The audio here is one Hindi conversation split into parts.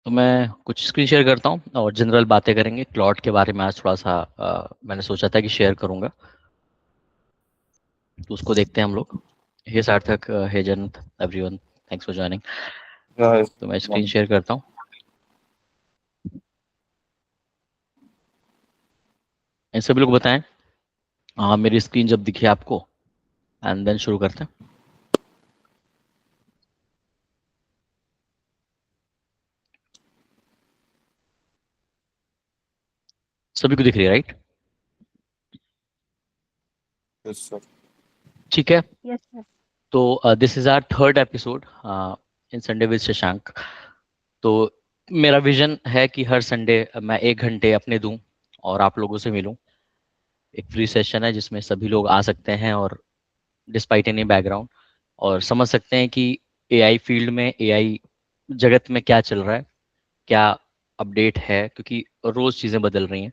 तो मैं कुछ स्क्रीन शेयर करता हूँ और जनरल बातें करेंगे क्लॉड के बारे में। आज थोड़ा सा मैंने सोचा था कि शेयर करूंगा, तो उसको देखते हैं हम लोग। Hey Sarthak, hey Jayant, everyone, thanks for joining. Yeah, yes. तो मैं Good स्क्रीन morning. शेयर करता हूँ। इन सभी लोग बताएं, हाँ मेरी स्क्रीन जब दिखे आपको, एंड देन शुरू करते हैं। सभी को दिख रही है, राइट? Yes, sir. ठीक है। Yes sir. तो this is our third episode in Sunday with Shashank. तो मेरा विजन है कि हर संडे मैं 1 घंटे अपने दूं और आप लोगों से मिलूं। एक फ्री सेशन है जिसमें सभी लोग आ सकते हैं और डिस्पाइट एनी बैकग्राउंड, और समझ सकते हैं कि एआई फील्ड में, एआई जगत में क्या चल रहा है, क्या अपडेट है, क्योंकि रोज चीज़ें बदल रही हैं।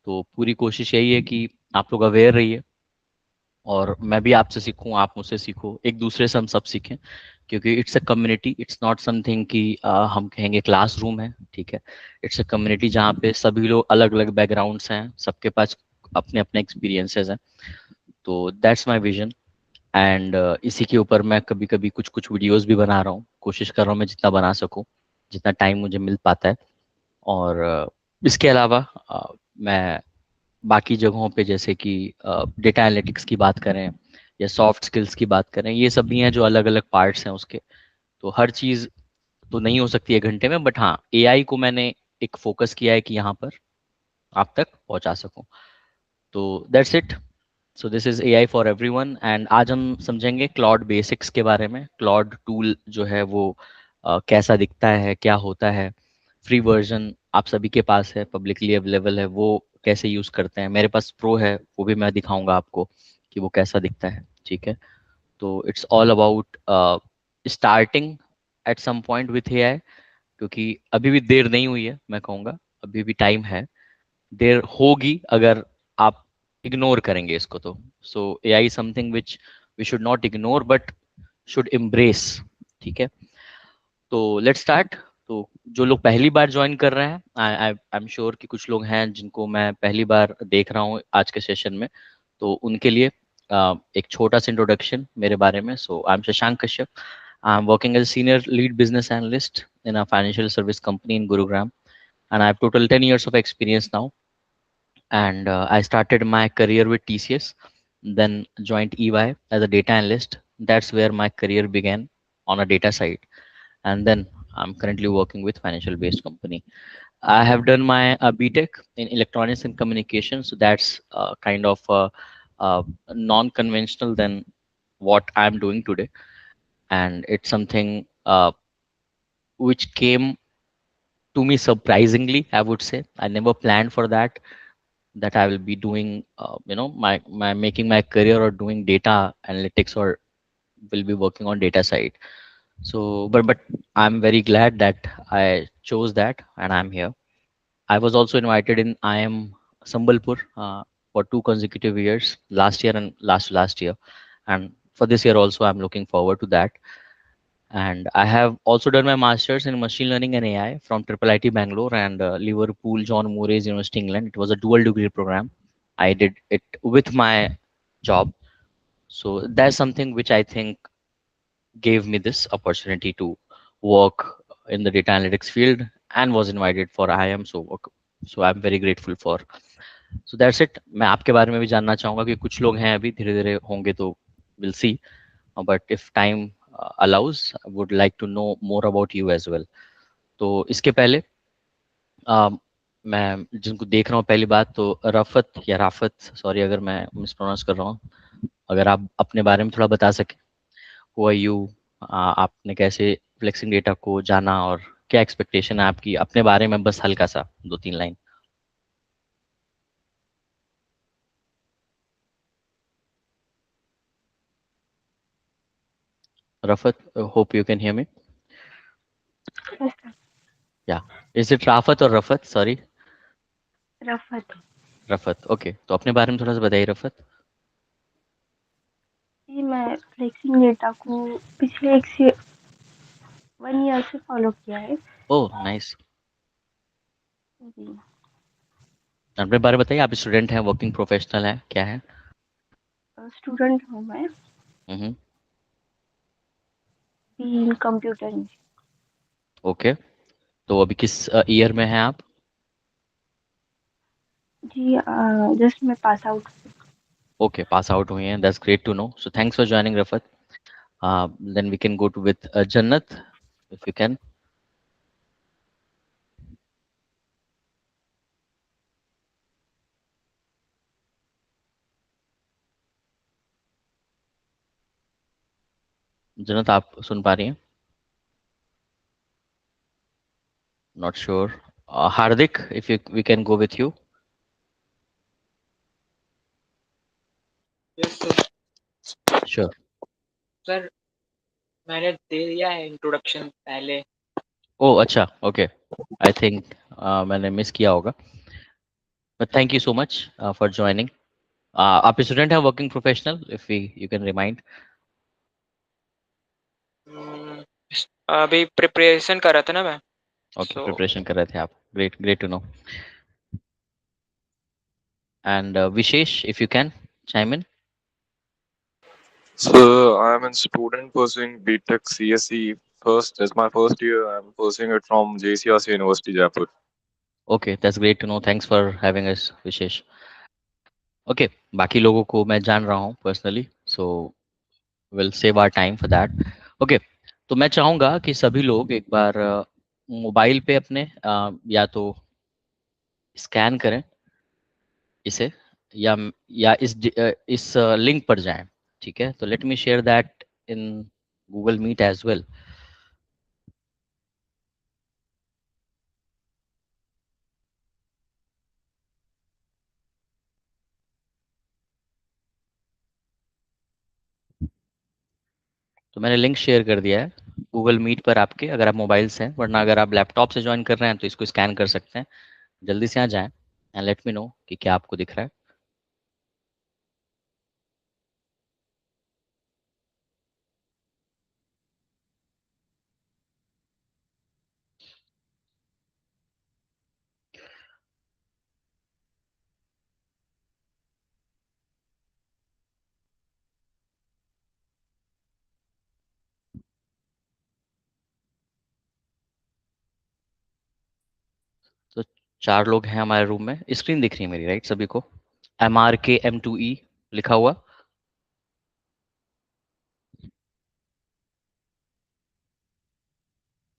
तो पूरी कोशिश यही है कि आप लोग अवेयर रहिए और मैं भी आपसे सीखूं, आप मुझसे सीखो, एक दूसरे से हम सब सीखें। क्योंकि it's a community, it's not something कि हम कहेंगे क्लासरूम है, ठीक है। इट्स अ कम्युनिटी जहाँ पे सभी लोग अलग अलग बैकग्राउंड्स हैं, सबके पास अपने अपने एक्सपीरियंसेस हैं। तो दैट्स माय विजन। एंड इसी के ऊपर मैं कभी कभी कुछ कुछ वीडियोस भी बना रहा हूँ, कोशिश कर रहा हूँ मैं जितना बना सकूँ, जितना टाइम मुझे मिल पाता है। और इसके अलावा मैं बाकी जगहों पे, जैसे कि डेटा एनालिटिक्स की बात करें या सॉफ्ट स्किल्स की बात करें, ये सब भी हैं जो अलग अलग पार्ट्स हैं उसके। तो हर चीज़ तो नहीं हो सकती 1 घंटे में, बट हाँ एआई को मैंने एक फोकस किया है कि यहाँ पर आप तक पहुँचा सकूँ। तो that's it. So this is AI for everyone, and आज हम समझेंगे क्लॉड बेसिक्स के बारे में। क्लॉड टूल जो है वो कैसा दिखता है, क्या होता है। फ्री वर्जन आप सभी के पास है, पब्लिकली अवेलेबल है, वो कैसे यूज़ करते हैं। मेरे पास प्रो है, वो भी मैं दिखाऊंगा आपको कि वो कैसा दिखता है, ठीक है। तो it's all about starting at some point with AI, क्योंकि अभी भी देर नहीं हुई है, मैं कहूँगा अभी भी टाइम है। देर होगी अगर आप इग्नोर करेंगे इसको तो। So AI something which we should not ignore but should embrace, ठीक है। तो लेट्स स्टार्ट। तो जो लोग पहली बार ज्वाइन कर रहे हैं, आई एम श्योर कि कुछ लोग हैं जिनको मैं पहली बार देख रहा हूँ आज के सेशन में, तो उनके लिए एक छोटा सा इंट्रोडक्शन मेरे बारे में। So I am Shashank Kashyap. I am working as senior lead business analyst in a financial service company in Gurugram, and I have total 10 years of experience now. And I started my career with TCS, then joined EY as a data analyst. That's where my career began on a data side, and then I'm currently working with financial based company. I have done my BTech in electronics and communication, so that's kind of non-conventional than what I'm doing today, and it's something which came to me surprisingly. I would say I never planned for that I will be doing, my making my career or doing data analytics, or will be working on data side. So, but I'm very glad that I chose that and I'm here. I was also invited in IIM Sambalpur for 2 consecutive years, last year and last year, and for this year also I'm looking forward to that. And I have also done my master's in machine learning and AI from Triple IT Bangalore and Liverpool John Moores University, England. It was a dual degree program. I did it with my job. So that's something which I think gave me this opportunity to work in the data analytics field and was invited for IIM. So I'm very grateful for. So that's it. मैं आपके बारे में भी जानना चाहूँगा कि कुछ लोग हैं अभी, धीरे धीरे होंगे तो we'll see. But if time allows, I would like to know more about you as well. तो इसके पहले मैं जिनको देख रहा हूँ पहली बात, तो रफत या राफत, सॉरी अगर मैं मिसप्रोनाउंस कर रहा हूँ, अगर आप अपने बारे में थोड़ा बता सकें। हु आर यू, आपने कैसे फ्लेक्सिंग डेटा को जाना और क्या एक्सपेक्टेशन है आपकी अपने बारे में, बस हल्का सा 2-3 line. Rafat, hope you can hear me. Yes sir. या इज इट राफत और रफत, सॉरी। रफत। रफत, ओके। तो अपने बारे में थोड़ा सा बताइए रफत। जी मैं फ्लेक्सिंग डेटा को पिछले 1 ईयर से फॉलो किया है। Oh nice. जी अपने बारे में बताइए, आप स्टूडेंट हैं, वर्किंग प्रोफेशनल हैं, क्या है? स्टूडेंट हूँ मैं हम्म। इन कंप्यूटर में। ओके, तो अभी किस ईयर में हैं आप? जी जस्ट मैं pass out. Okay, pass out हुए हैं, that's great to know. So thanks for joining Rafat. Then we can go to with Jannat, if you can. Jannat, आप सुन पा रही हैं? Not sure. Hardik, if you we can go with you. Yes sir. Sure. Sir मैंने दे दिया है इंट्रोडक्शन पहले। ओह अच्छा, ओके। आई थिंक मैंने मिस किया होगा, but thank you so much for joining. आप स्टूडेंट हैं, working professional, if you can remind. Hmm, अभी प्रिपरेशन कर रहा था ना मैं। ओके, सो प्रिपरेशन कर रहे थे आप, great, great to know. And Vishesh, if you can chime in. So I'm a student pursuing BTech CSE. First, it's my first year. I'm pursuing it from JCRC University, Jaipur. Okay, that's great to know, thanks for having us Vishesh. Okay, बाकी लोगों को मैं जान रहा हूँ personally, so will save our time for that. Okay, तो मैं चाहूँगा कि सभी लोग एक बार मोबाइल पे अपने या तो स्कैन करें इसे, या इस लिंक पर जाएं। ठीक है, तो let me share that in Google Meet as well. तो मैंने लिंक शेयर कर दिया है गूगल मीट पर आपके, अगर आप मोबाइल से हैं, वरना अगर आप लैपटॉप से ज्वाइन कर रहे हैं तो इसको स्कैन कर सकते हैं। जल्दी से आ जाएं एंड लेट मी नो कि क्या आपको दिख रहा है। तो 4 लोग हैं हमारे रूम में, स्क्रीन दिख रही है मेरी, राइट सभी को? MRKM2E लिखा हुआ।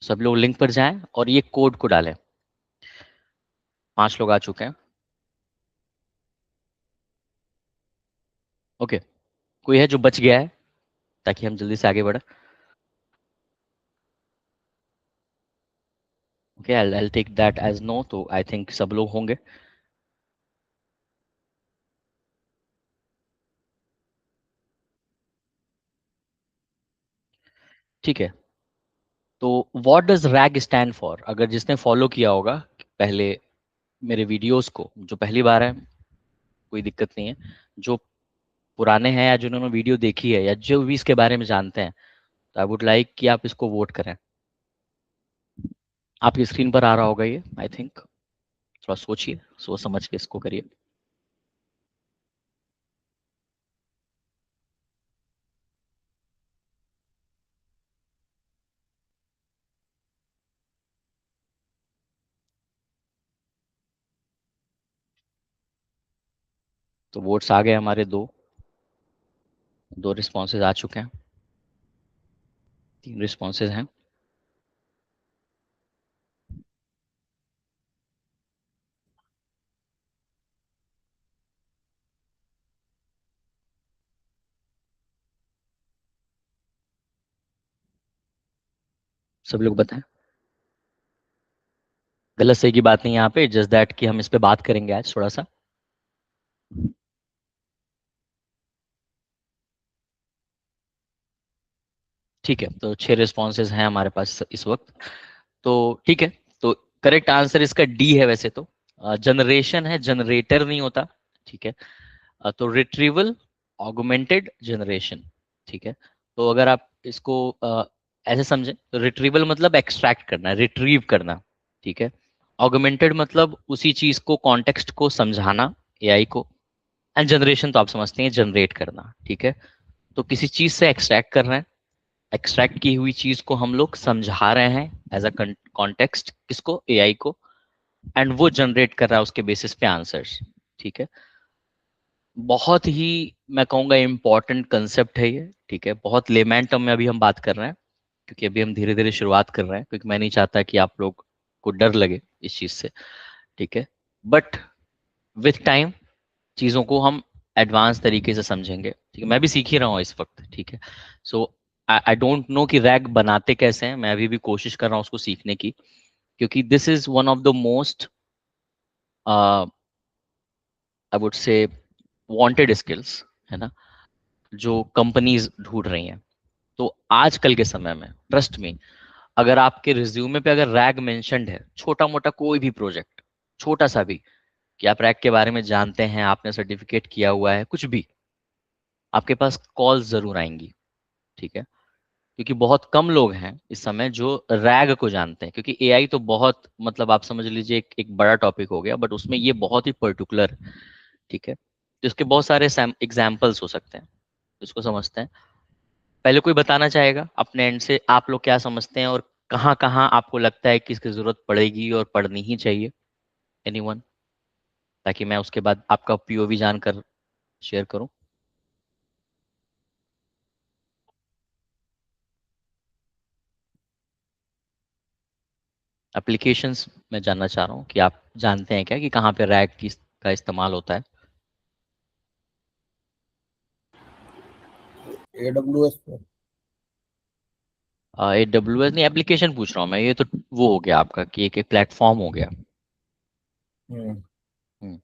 सब लोग लिंक पर जाएं और ये कोड को डालें। 5 लोग आ चुके हैं। ओके, कोई है जो बच गया है, ताकि हम जल्दी से आगे बढ़े? Okay, I'll take that as no, तो आई थिंक सब लोग होंगे। ठीक है, तो what does rag stand for? अगर जिसने फॉलो किया होगा पहले मेरे वीडियोस को, जो पहली बार है कोई दिक्कत नहीं है, जो पुराने हैं या जिन्होंने वीडियो देखी है या जो भी इसके बारे में जानते हैं, तो आई वुड लाइक कि आप इसको वोट करें। आपकी स्क्रीन पर आ रहा होगा ये, आई थिंक। थोड़ा सोचिए, सोच समझ के इसको करिए। तो वोट्स आ गए हमारे, दो दो रिस्पॉन्सेज आ चुके हैं, 3 रिस्पॉन्सेज हैं। सब लोग बताएं। गलत सही की बात नहीं है यहाँ पे, जस्ट दैट कि हम इस पे बात करेंगे आज थोड़ा सा। ठीक है, तो 6 रिस्पॉन्सेज हैं हमारे पास इस वक्त। तो ठीक है, तो करेक्ट आंसर इसका डी है वैसे तो। जनरेशन है, जनरेटर नहीं होता। ठीक है, तो रिट्रीवल ऑगमेंटेड जनरेशन। ठीक है, तो अगर आप इसको ऐसे समझें, तो रिट्रीवल मतलब एक्सट्रैक्ट करना, रिट्रीव करना। ठीक है, ऑगमेंटेड मतलब उसी चीज को, कॉन्टेक्स्ट को समझाना एआई को, एंड जनरेशन तो आप समझते हैं, जनरेट करना, ठीक है। तो किसी चीज से एक्सट्रैक्ट कर रहे हैं, एक्सट्रैक्ट की हुई चीज को हम लोग समझा रहे हैं एज अ कॉन्टेक्स्ट, किसको, एआई को, एंड वो जनरेट कर रहा है उसके बेसिस पे आंसर्स, ठीक है। बहुत ही, मैं कहूँगा, इम्पोर्टेंट कंसेप्ट है ये, ठीक है। बहुत लेमैन टर्म में अभी हम बात कर रहे हैं, क्योंकि अभी हम धीरे धीरे शुरुआत कर रहे हैं, क्योंकि मैं नहीं चाहता कि आप लोग को डर लगे इस चीज से, ठीक है। बट विथ टाइम चीज़ों को हम एडवांस तरीके से समझेंगे, ठीक है। मैं भी सीख ही रहा हूँ इस वक्त, ठीक है। सो आई डोंट नो कि रैग बनाते कैसे हैं, मैं अभी भी कोशिश कर रहा हूँ उसको सीखने की, क्योंकि this is one of the most, I would say, wanted skills, है ना, जो कंपनीज ढूंढ रही हैं। तो आजकल के समय में, ट्रस्ट मी, अगर आपके रिज्यूमे पे अगर रैग मेंशन्ड है, छोटा मोटा कोई भी प्रोजेक्ट, छोटा सा भी, कि आप रैग के बारे में जानते हैं, आपने सर्टिफिकेट किया हुआ है, कुछ भी, आपके पास कॉल जरूर आएंगी, ठीक है। क्योंकि बहुत कम लोग हैं इस समय जो रैग को जानते हैं, क्योंकि एआई तो बहुत, मतलब आप समझ लीजिए एक बड़ा टॉपिक हो गया, बट उसमें ये बहुत ही पर्टिकुलर, ठीक है। तो इसके बहुत सारे एग्जाम्पल्स हो सकते हैं, इसको समझते हैं। पहले कोई बताना चाहेगा अपने एंड से, आप लोग क्या समझते हैं, और कहाँ कहाँ आपको लगता है कि इसकी जरूरत पड़ेगी और पढ़नी ही चाहिए, एनीवन, ताकि मैं उसके बाद आपका पीओवी जानकर शेयर करूं। एप्लीकेशंस मैं जानना चाह रहा हूँ कि आप जानते हैं क्या कि कहाँ पे रैग की का इस्तेमाल होता है। AWS पे। AWS नहीं, एप्लीकेशन पूछ रहा हूँ मैं, ये तो वो हो गया आपका कि एक प्लेटफॉर्म हो गया। हम्म हम्म।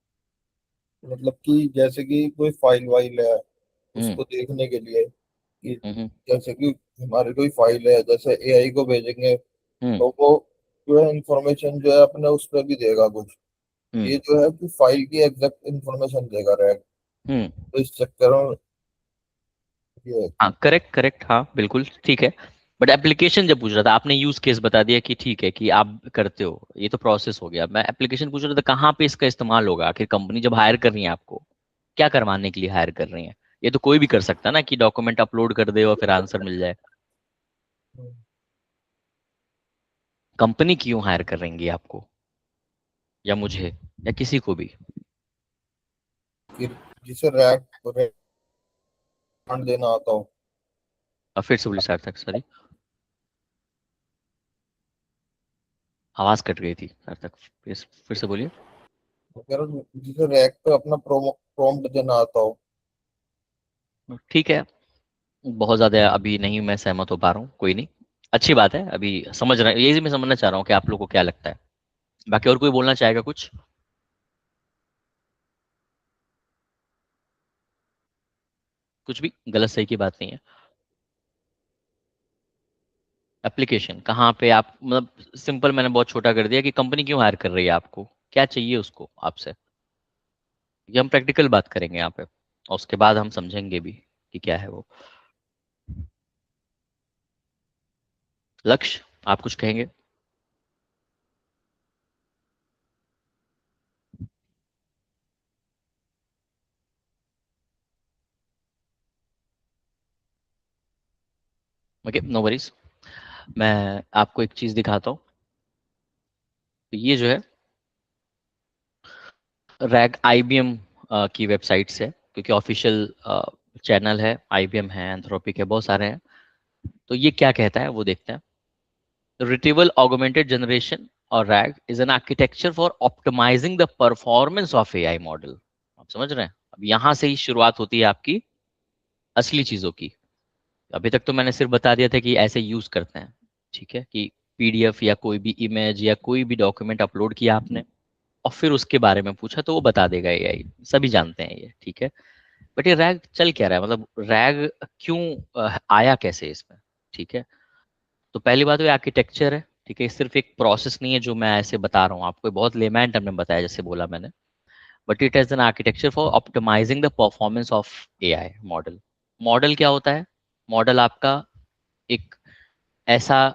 मतलब कि जैसे कि कोई फाइल वाइल है, हम्म। उसको देखने के लिए कि हम्म। जैसे कि हमारी कोई फाइल है, जैसे एआई को भेजेंगे हम्म। तो वो जो है इंफॉर्मेशन जो है अपने उस पर भी देगा कुछ। हम्म। ये जो है कि फाइल की एग्जैक्ट इंफॉर्मेशन देगा रैक। हम्म। तो इस चक्कर में ये है हाँ, कि करेक्ट करेक्ट, हाँ बिल्कुल ठीक है। बट एप्लीकेशन जब पूछ रहा था, आपने यूज केस बता दिया कि ठीक है कि आप करते हो, ये तो प्रोसेस हो गया। मैं एप्लीकेशन पूछ रहा था कहाँ पे इसका इस्तेमाल होगा, आखिर कंपनी जब हायर कर रही है आपको, क्या करवाने के लिए हायर कर रही है। ये तो कोई भी कर सकता है ना कि डॉक्यूमेंट अपलोड कर दे और फिर आंसर मिल जाए। कंपनी क्यों हायर कर रहेंगी आपको, या मुझे, या किसी को भी। फिर जिसे रैक देना आता हो। अब फिर से बोलिए सार्थक, सॉरी, आवाज कट गई थी सार्थक, फिर से बोलिए। अगर जिसे रैक पे अपना प्रॉम्प्ट देना आता हो। ठीक है, बहुत ज्यादा अभी नहीं मैं सहमत हो पा रहा हूँ, कोई नहीं, अच्छी बात है, अभी समझ रहे हैं, यही मैं समझना चाह रहा हूँ कि आप लोग को क्या लगता है। बाकी और कोई बोलना चाहेगा कुछ। कुछ भी गलत सही की बात नहीं है। एप्लीकेशन कहाँ पे आप, मतलब सिंपल, मैंने बहुत छोटा कर दिया कि कंपनी क्यों हायर कर रही है आपको, क्या चाहिए उसको आपसे। ये हम प्रैक्टिकल बात करेंगे यहाँ पे, और उसके बाद हम समझेंगे भी कि क्या है वो लक्ष्य। आप कुछ कहेंगे। Okay, no worries. मैं आपको एक चीज दिखाता हूँ। तो ये जो है रैग आईबीएम की वेबसाइट से, क्योंकि ऑफिशियल चैनल है, आईबीएम है, एंथ्रोपिक है, बहुत सारे हैं। तो ये क्या कहता है वो देखते हैं। Retrieval augmented generation or RAG is an architecture for optimizing the performance of AI model. आप समझ रहे हैं, अब यहाँ से ही शुरुआत होती है आपकी असली चीजों की। अभी तक तो मैंने सिर्फ बता दिया था कि ऐसे यूज करते हैं, ठीक है, कि पीडीएफ या कोई भी इमेज या कोई भी डॉक्यूमेंट अपलोड किया आपने, और फिर उसके बारे में पूछा तो वो बता देगा एआई, सभी जानते हैं ये, ठीक है। बट ये रैग चल क्या रहा है, मतलब रैग क्यों आया कैसे इसमें, ठीक है। तो पहली बात, वो आर्किटेक्चर है, ठीक है, ये सिर्फ एक प्रोसेस नहीं है जो मैं ऐसे बता रहा हूँ आपको, बहुत लेमैन टर्म में बताया जैसे बोला मैंने। But it is an architecture for optimizing the performance of AI model. Model क्या होता है, मॉडल आपका एक ऐसा,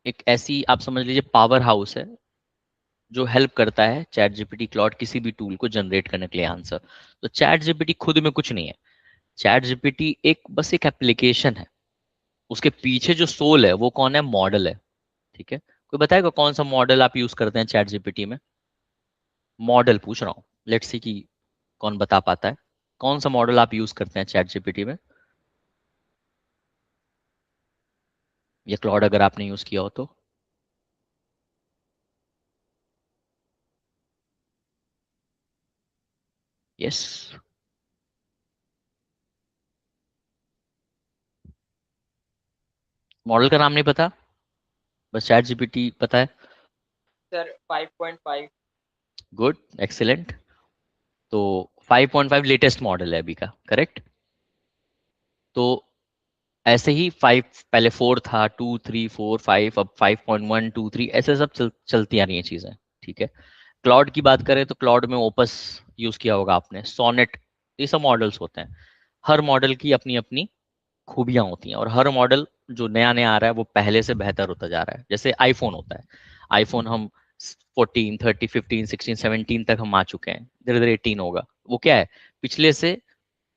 एक ऐसी आप समझ लीजिए पावर हाउस है, जो हेल्प करता है चैट जीपीटी क्लॉड किसी भी टूल को जनरेट करने के लिए आंसर। तो चैट जीपीटी खुद में कुछ नहीं है, चैट जीपीटी एक बस एक एप्लीकेशन है, उसके पीछे जो सोल है वो कौन है, मॉडल है। ठीक है, कोई बताएगा कौन सा मॉडल आप यूज करते हैं चैट जीपीटी में? मॉडल पूछ रहा हूँ, लेट्स सी कि कौन बता पाता है, कौन सा मॉडल आप यूज करते हैं चैट जीपीटी में, या क्लॉड अगर आपने यूज किया हो तो? यस, मॉडल का नाम नहीं पता, बस चैट जीपीटी पता है। सर 5.5। Good, excellent. तो 5.5 लेटेस्ट मॉडल है अभी का, करेक्ट? तो ऐसे ही 5, पहले 4 था, 2, 3, 4, 5, अब 5.1, 2, 3 ऐसे सब चलती आ रही हैं चीजें। ठीक है, क्लाउड की बात करें तो क्लाउड में ओपस यूज किया होगा आपने, सोनेट, ये सब मॉडल्स होते हैं। हर मॉडल की अपनी अपनी खूबियां होती हैं, और हर मॉडल जो नया नया आ रहा है वो पहले से बेहतर होता जा रहा है। जैसे आईफोन होता है, आईफोन हम 14, 30, 15, 16, 17 तक हम आ चुके हैं, धीरे धीरे 18 होगा। वो क्या है, पिछले से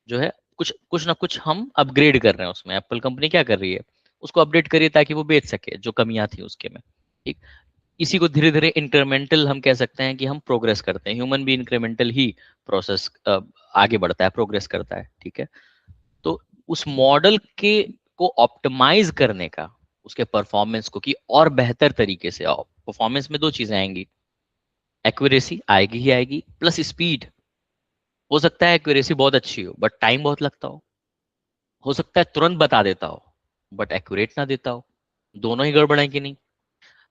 जो है कुछ कुछ ना कुछ हम अपग्रेड कर रहे हैं उसमें। एप्पल कंपनी क्या कर रही है, उसको अपडेट करिए ताकि वो बेच सके जो कमियां थी उसके में। ठीक, इसी को धीरे धीरे इंक्रीमेंटल हम कह सकते हैं कि हम प्रोग्रेस करते हैं। ह्यूमन भी इंक्रीमेंटल ही प्रोसेस आगे बढ़ता है, प्रोग्रेस करता है। ठीक है, तो उस मॉडल के को ऑप्टिमाइज करने का, उसके परफॉर्मेंस को कि और बेहतर तरीके से, परफॉर्मेंस में दो चीजें आएंगी, एक्यूरेसी आएगी ही आएगी, प्लस स्पीड। हो सकता है एक्यूरेसी बहुत अच्छी हो बट टाइम बहुत लगता हो सकता है तुरंत बता देता हो बट एक्यूरेट ना देता हो। दोनों ही गड़बड़ है कि नहीं?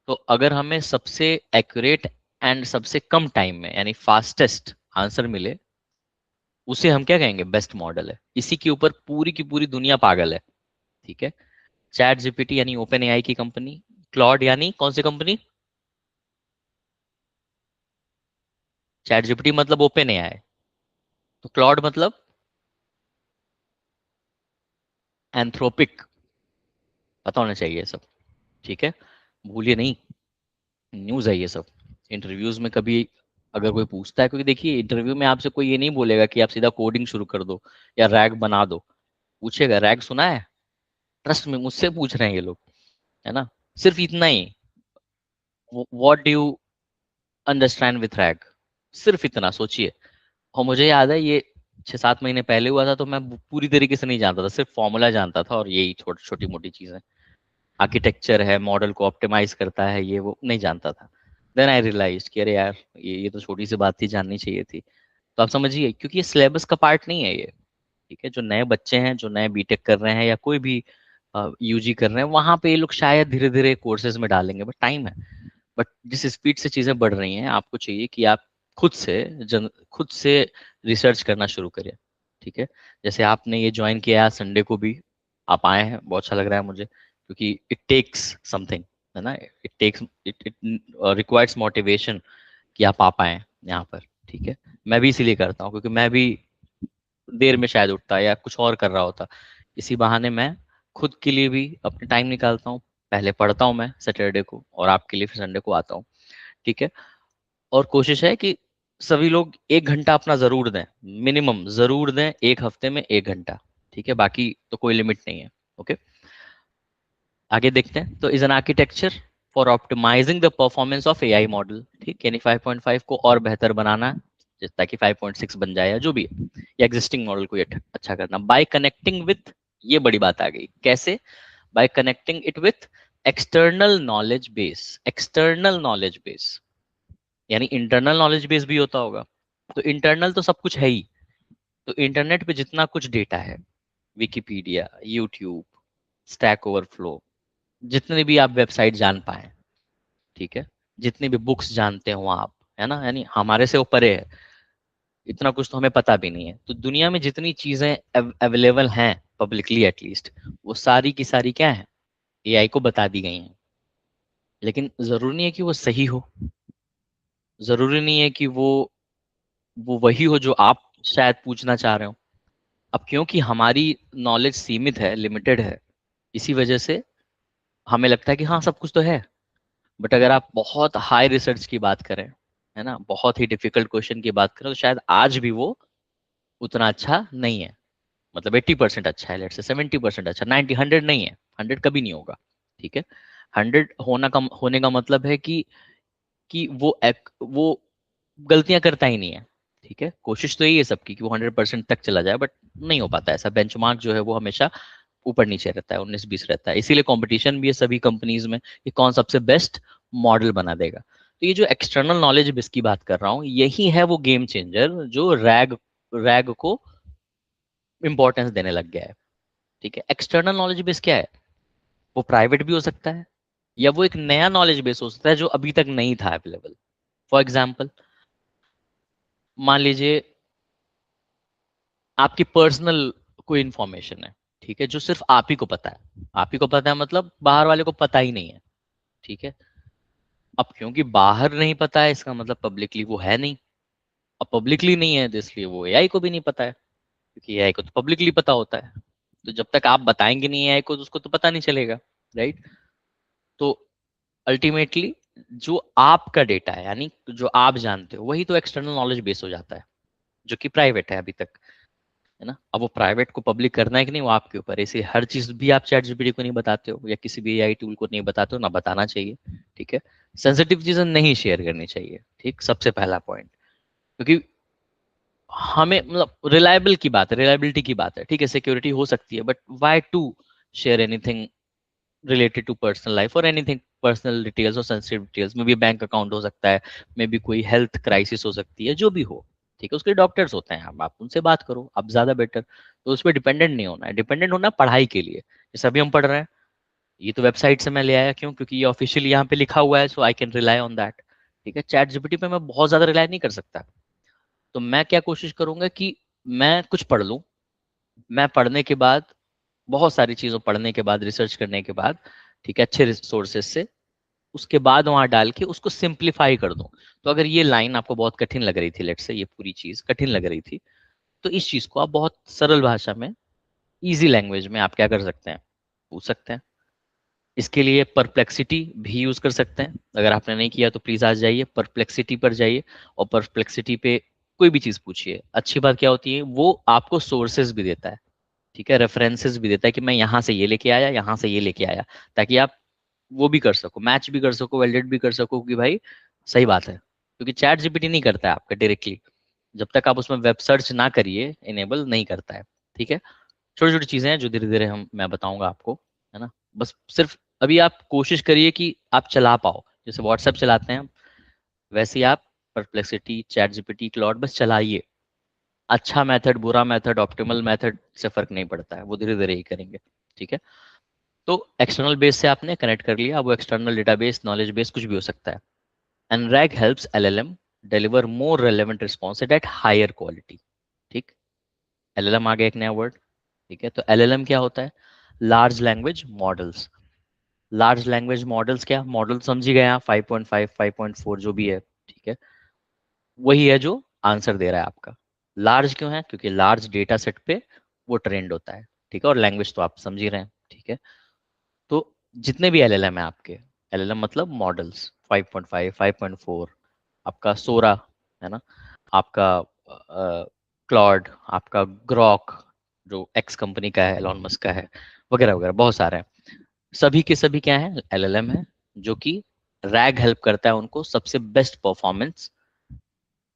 तो अगर हमें सबसे एक्यूरेट एंड सबसे कम टाइम में यानी फास्टेस्ट आंसर मिले, उसे हम क्या कहेंगे, बेस्ट मॉडल है। इसी के ऊपर पूरी की पूरी दुनिया पागल है। ठीक है, चैट जीपीटी यानी ओपन एआई की कंपनी, क्लॉड यानी कौन सी कंपनी? चैट जीपीटी मतलब ओपन एआई, तो क्लॉड मतलब एंथ्रोपिक। पता होना चाहिए सब। ठीक है, भूलिए नहीं, न्यूज है ये सब। इंटरव्यूज में कभी अगर कोई पूछता है, क्योंकि देखिए इंटरव्यू में आपसे कोई ये नहीं बोलेगा कि आप सीधा कोडिंग शुरू कर दो या रैग बना दो। पूछेगा रैग सुना है, ट्रस्ट में मुझसे पूछ रहे हैं ये लोग, है ना? सिर्फ इतना ही, what do you understand with RAG, सिर्फ इतना सोचिए। और मुझे याद है ये 6-7 महीने पहले हुआ था, तो मैं पूरी तरीके से नहीं जानता था, सिर्फ फॉर्मूला जानता था और यही छोटी मोटी चीजें, आर्किटेक्चर है, मॉडल को ऑप्टिमाइज करता है, ये वो नहीं जानता था। देन आई रियलाइज कि अरे यार ये तो छोटी सी बात थी, जाननी चाहिए थी। तो आप समझिए, क्योंकि ये सिलेबस का पार्ट नहीं है ये। ठीक है, जो नए बच्चे हैं, जो नए बीटेक कर रहे हैं या कोई भी यूजी कर रहे हैं, वहां पे ये लोग शायद धीरे धीरे कोर्सेज में डालेंगे, बट टाइम है। बट जिस स्पीड से चीजें बढ़ रही हैं, आपको चाहिए कि आप खुद से रिसर्च करना शुरू करिए। ठीक है, जैसे आपने ये ज्वाइन किया है संडे को भी, आप आए हैं, बहुत अच्छा लग रहा है मुझे, क्योंकि इट टेक्स समथिंग, है ना? इट रिक्वायर्स मोटिवेशन कि आप आ पाए यहाँ पर। ठीक है, मैं भी इसीलिए करता हूँ, क्योंकि मैं भी देर में शायद उठता या कुछ और कर रहा होता। इसी बहाने मैं खुद के लिए भी अपने टाइम निकालता हूँ, पहले पढ़ता हूँ मैं सैटरडे को, और आपके लिए फिर संडे को आता हूँ। ठीक है, और कोशिश है कि सभी लोग 1 घंटा अपना जरूर दें, मिनिमम जरूर दें, एक हफ्ते में 1 घंटा। ठीक है, बाकी तो कोई लिमिट नहीं है। ओके, आगे देखते हैं। तो is an architecture for optimizing the performance of AI model. ठीक, यानी 5.5 को और बेहतर बनाना, ताकि 5.6 बन जाए या जो भी है, या एग्जिस्टिंग मॉडल को अच्छा करना, बाय कनेक्टिंग विथ, ये बड़ी बात आ गई, कैसे? Bye connecting it with external knowledge base. External knowledge base यानी इंटरनल नॉलेज बेस भी होता होगा, तो इंटरनल तो सब कुछ है ही। तो इंटरनेट पे जितना कुछ डेटा है, विकिपीडिया, यूट्यूब, स्टैक ओवरफ्लो, जितने भी आप वेबसाइट जान पाए, ठीक है, जितनी भी बुक्स जानते हो आप, है ना, यानी हमारे से वो परे है, इतना कुछ तो हमें पता भी नहीं है। तो दुनिया में जितनी चीजें अवेलेबल हैं पब्लिकली एटलीस्ट, वो सारी की सारी क्या है, एआई को बता दी गई हैं। लेकिन जरूरी नहीं है कि वो सही हो, जरूरी नहीं है कि वो वही हो जो आप शायद पूछना चाह रहे हो। अब क्योंकि हमारी नॉलेज सीमित है, लिमिटेड है, इसी वजह से हमें लगता है कि हाँ सब कुछ तो है। बट अगर आप बहुत हाई रिसर्च की बात करें, है ना, बहुत ही डिफिकल्ट क्वेश्चन की बात करें तो शायद आज भी वो उतना अच्छा नहीं है, मतलब 80% अच्छा है, लेट्स से 70% अच्छा, 90 100 नहीं है, 100 कभी नहीं होगा, ठीक है। 100 होने का मतलब है कि वो गलतियां करता ही नहीं है, ठीक है। कोशिश तो यही है सबकी कि वो 100% तक चला जाए, बट नहीं हो पाता ऐसा। बेंचमार्क जो है वो हमेशा ऊपर नीचे रहता है, 19-20 रहता है, इसीलिए कंपटीशन भी है सभी कंपनीज में कि कौन सबसे बेस्ट मॉडल बना देगा। तो ये जो एक्सटर्नल नॉलेज बेस की बात कर रहा हूँ, यही है वो गेम चेंजर जो रैग रैग को इंपॉर्टेंस देने लग गया है, ठीक है। एक्सटर्नल नॉलेज बेस क्या है? वो प्राइवेट भी हो सकता है या वो एक नया नॉलेज बेस हो सकता है जो अभी तक नहीं था अवेलेबल। फॉर एग्जाम्पल, मान लीजिए आपकी पर्सनल कोई इंफॉर्मेशन है, ठीक है, जो सिर्फ आप ही को पता है। आप ही को पता है मतलब बाहर वाले को पता ही नहीं है, ठीक है। अब क्योंकि बाहर नहीं पता है इसका मतलब पब्लिकली वो है नहीं। अब पब्लिकली नहीं है तो इसलिए वो एआई को भी नहीं पता है, क्योंकि एआई को तो पब्लिकली पता होता है। तो जब तक आप बताएंगे नहीं एआई को तो उसको तो पता नहीं चलेगा, राइट। तो अल्टीमेटली जो आपका डेटा है, यानी जो आप जानते हो, वही तो एक्सटर्नल नॉलेज बेस हो जाता है, जो कि प्राइवेट है अभी तक, है ना। अब वो प्राइवेट को पब्लिक करना है कि नहीं वो आपके ऊपर है। इसे हर चीज भी आप चैट जीपीटी को नहीं बताते हो या किसी भी एआई टूल को नहीं बताते हो, ना बताना चाहिए, ठीक है। सेंसिटिव चीजें नहीं शेयर करनी चाहिए, ठीक, सबसे पहला पॉइंट। क्योंकि हमें मतलब रिलायबल की बात है, रिलायबिलिटी की बात है, ठीक है। सिक्योरिटी हो सकती है, but why to share anything related to personal life और एनीथिंग पर्सनल डिटेल्स और सेंसिटिव डिटेल्स में भी। बैंक अकाउंट हो सकता है, मे बी कोई हेल्थ क्राइसिस हो सकती है, जो भी हो, ठीक है। उसके लिए डॉक्टर्स होते हैं, आप उनसे बात करो, आप ज्यादा बेटर। तो उस पर डिपेंडेंट नहीं होना है, डिपेंडेंट होना है पढ़ाई के लिए। जैसे अभी हम पढ़ रहे हैं, ये तो वेबसाइट से मैं ले आया, क्यों? क्योंकि ये ऑफिशियली यहाँ पे लिखा हुआ है, so I can rely on that, ठीक है। चैट जीपीटी पे मैं बहुत ज्यादा रिलाई नहीं कर सकता। तो मैं क्या कोशिश करूंगा कि मैं कुछ पढ़ लूं। मैं पढ़ने के बाद, बहुत सारी चीजों पढ़ने के बाद, रिसर्च करने के बाद, ठीक है, अच्छे रिसोर्सेज से, उसके बाद वहां डाल के उसको सिंप्लीफाई कर दूं। तो अगर ये लाइन आपको बहुत कठिन लग रही थी, लेट्स से ये पूरी चीज कठिन लग रही थी, तो इस चीज को आप बहुत सरल भाषा में, इजी लैंग्वेज में आप क्या कर सकते हैं, पूछ सकते हैं। इसके लिए परप्लेक्सिटी भी यूज कर सकते हैं। अगर आपने नहीं किया तो प्लीज आज जाइए परप्लेक्सिटी पर जाइए, और परप्लेक्सिटी पे कोई भी चीज पूछिए। अच्छी बात क्या होती है, वो आपको सोर्सेज भी देता है, ठीक है, रेफरेंसेस भी देता है कि मैं यहाँ से ये लेके आया, यहाँ से ये लेके आया, ताकि आप वो भी कर सको, मैच भी कर सको, वैलिडेट भी कर सको कि भाई सही बात है। क्योंकि चैट जीपीटी नहीं करता है आपका डायरेक्टली, जब तक आप उसमें वेब सर्च ना करिए, इनेबल नहीं करता है, ठीक है। छोटी छोटी चीजें हैं जो धीरे धीरे मैं बताऊंगा आपको, है ना। बस सिर्फ अभी आप कोशिश करिए कि आप चला पाओ, जैसे व्हाट्सएप चलाते हैं वैसे ही आप परप्लेक्सिटी, चैट जीपीटी, क्लॉड बस चलाइए। अच्छा मेथड, बुरा मेथड, ऑप्टिमल मेथड से फर्क नहीं पड़ता है, वो धीरे धीरे ही करेंगे, ठीक है। तो एक्सटर्नल बेस से आपने कनेक्ट कर लिया, अब वो एक्सटर्नल डेटाबेस, नॉलेज बेस कुछ भी हो सकता है। And RAG helps LLM deliver more relevant response at higher quality, ठीक। एलएलएम आ गया एक नया वर्ड, ठीक है। तो एलएलएम क्या होता है? Large language models. Large language models क्या, मॉडल समझी गए आप, 5.5 5.4 जो भी है, ठीक है। वही है जो आंसर दे रहा है आपका। लार्ज क्यों है? क्योंकि लार्ज डेटा सेट पे वो ट्रेंड होता है, ठीक है। और लैंग्वेज तो आप समझ ही रहे हैं, ठीक है। तो जितने भी एलएलएम है आपके, एलएलएम मतलब मॉडल्स, 5.5 5.4, आपका सोरा, है ना, आपका क्लॉड, आपका ग्रॉक जो एक्स कंपनी का है, एलॉन मस्क का है, वगैरह वगैरह बहुत सारे हैं। सभी के सभी क्या है? एलएलएम है, जो कि रैग हेल्प करता है उनको सबसे बेस्ट परफॉर्मेंस